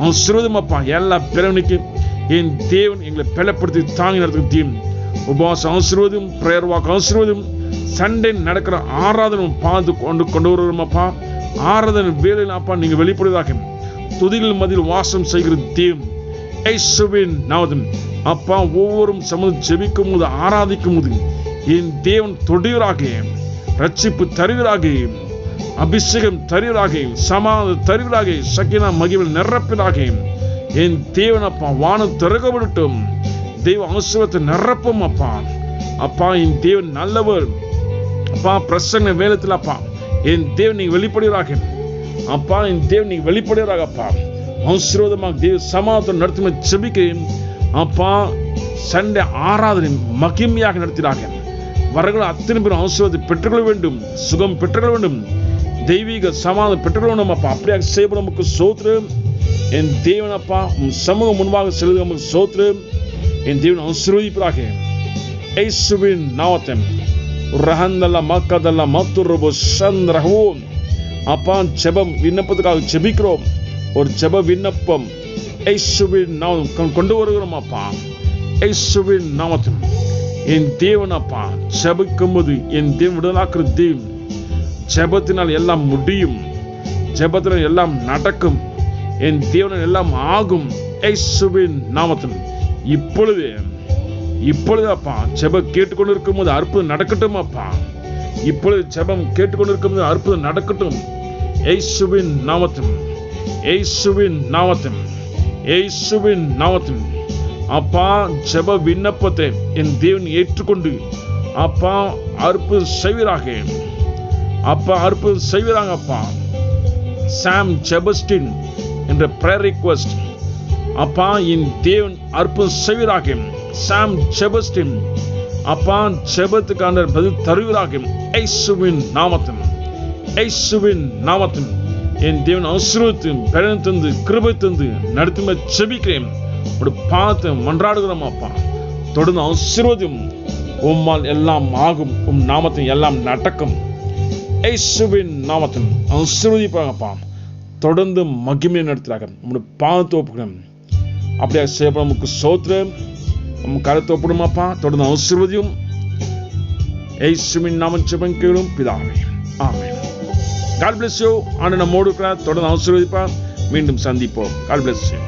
ஆசீர்வதிமாப்பா. எல்லா பிறனுக்கு என் தேவன் எங்களை பலப்படுத்தி தாங்கி நடத்தும் தேவன். உபவாசம் ஆசீர்வதும், பிரேயர் வாக் ஆசீர்வதும், சண்டே நடக்கிற ஆராதனை பார்த்து கொண்டு வருவோமாப்பா. ஆராதனை வேலையில் அப்பா நீங்க வெளிப்படுவதாக துதிகள் மதியில் வாசம் செய்கிற தேவன் இயேசுவின் நாமத்தில் அப்பா. ஒவ்வொரு சமூகம் ஜெபிக்கும் போது ஆராதிக்கும் போது என் தேவன் தொடுவராக, ரட்சிப்பு தருவராக, அபிஷேகம் தருவராக, சமாதானம் தருவராக, சக்கினா மகிமை நிரப்பினாக என் தேவன் அப்பா. வானம் திறக்கப்படட்டும், தெய்வ ஆசீர்வாதத்தை நிரப்பும் அப்பா. அப்பா என் தேவன் நல்லவர் அப்பா. பிரசன்ன வேலத்தில் அப்பா என் தேவன் நீங்க வெளிப்படுகிறாக அப்பா, என் தேவன் நீங்க வெளிப்படுகிறாக அப்பா. ஆசீர்வாதமாக தேவ சமாதானம் நடத்தும் ஜெபிக்கிறேன் அப்பா. சண்டே ஆராதனை மகிமையாக நடத்தினாக வரங்கள் அத்தனை பேரும் ஆசீர்வாதத்தை பெற்றுக்கொள்ள வேண்டும், சுகம் பெற்றுக்கொள்ள வேண்டும், தெய்வீக சமாதானம் பெற்றுக்கொள்ள வேண்டும் அப்பா. அப்படியாக செய்யப்பட நமக்கு சோத்திரம் என் தேவன் அப்பா. சமூகம் முன்பாக செல்வது நமக்கு சோத்திரம் என் தேவன் ஆசீர்வதிப்பதாக இயேசுவின் நாமத்தில் ரஹந்தல்ல மக்கதல்ல மத்துரபு சந்திரஹூம் அப்பா. ஜெபம் விண்ணப்பத்துக்காக ஜெபிக்கிறோம். ஒரு ஜெப விண்ணப்பம் இயேசுவின் நாமம் கொண்டு வருகிறோம் அப்பா. இயேசுவின் நாமத்தில் என் தேவன் அப்பா. ஜெபிக்கும் போது என் தேவன் விடுதலாக்குற தேவன். ஜெபத்தினால் எல்லாம் முடியும், ஜெபத்தினால் எல்லாம் நடக்கும், என் தேவனால் எல்லாம் ஆகும் இயேசுவின் நாமத்தில். இப்பொழுது அப்பா ஜெபம் கேட்டுக்கொண்டிருக்கும் போது அற்புதம் நடக்கட்டும் அப்பா. இப்பொழுது ஜெபம் கேட்டுக்கொண்டிருக்கும் போது அற்புதம் நடக்கட்டும் இயேசுவின் நாமத்தில், இயேசுவின் நாமத்தில், இயேசுவின் நாமத்தில் அப்பா. ஜெப விண்ணப்பத்தை என் தேவன் ஏற்றுக்கொண்டு அப்பா அற்புதம் செய்வீராக அப்பா, அற்புதம் செய்வீராக அப்பா. சாம் செபஸ்டின் என்ற பிரேயர் ரிக்வெஸ்ட் அப்பா என் தேவன் அற்புதம் செய்வீராக. சாம் செபஸ்டின் அப்பா ஜெபத்துக்கான பதில் தருவீராக இயேசுவின் நாமத்தில், இயேசுவின் நாமத்தில் என் தேவன் ஆசீர்வதித்து பலன் தந்து கிருபை தந்து நடத்தும் ஜெபிக்கிறேன். ஒரு பார்த்து மன்றாடுகிறோம் அப்பா. தொடர்ந்து ஆசீர்வதியும். உம்மால் எல்லாம் ஆகும், உம் நாமத்தில் எல்லாம் நடக்கும் இயேசுவின் நாமத்தில் ஆசீர்வதிப்பாங்கப்பா. தொடர்ந்து மகிமை நடத்துறாங்க. நம்முடைய பாதத்தை ஒப்புக்கிறோம். அப்படியே செய்யப்பட நமக்கு சோத்திரம், நம்ம கருத்தை ஒப்பிடுமாப்பா. தொடர்ந்து ஆசீர்வதியும். இயேசுவின் நாமம் ஜெபம் கேளும் பிதாவே, ஆமென். God bless you. ஆண்டு நம்மோடு இருக்கிறார். தொடர்ந்து ஆசீர்வதிப்பார். மீண்டும் சந்திப்போம். God bless you.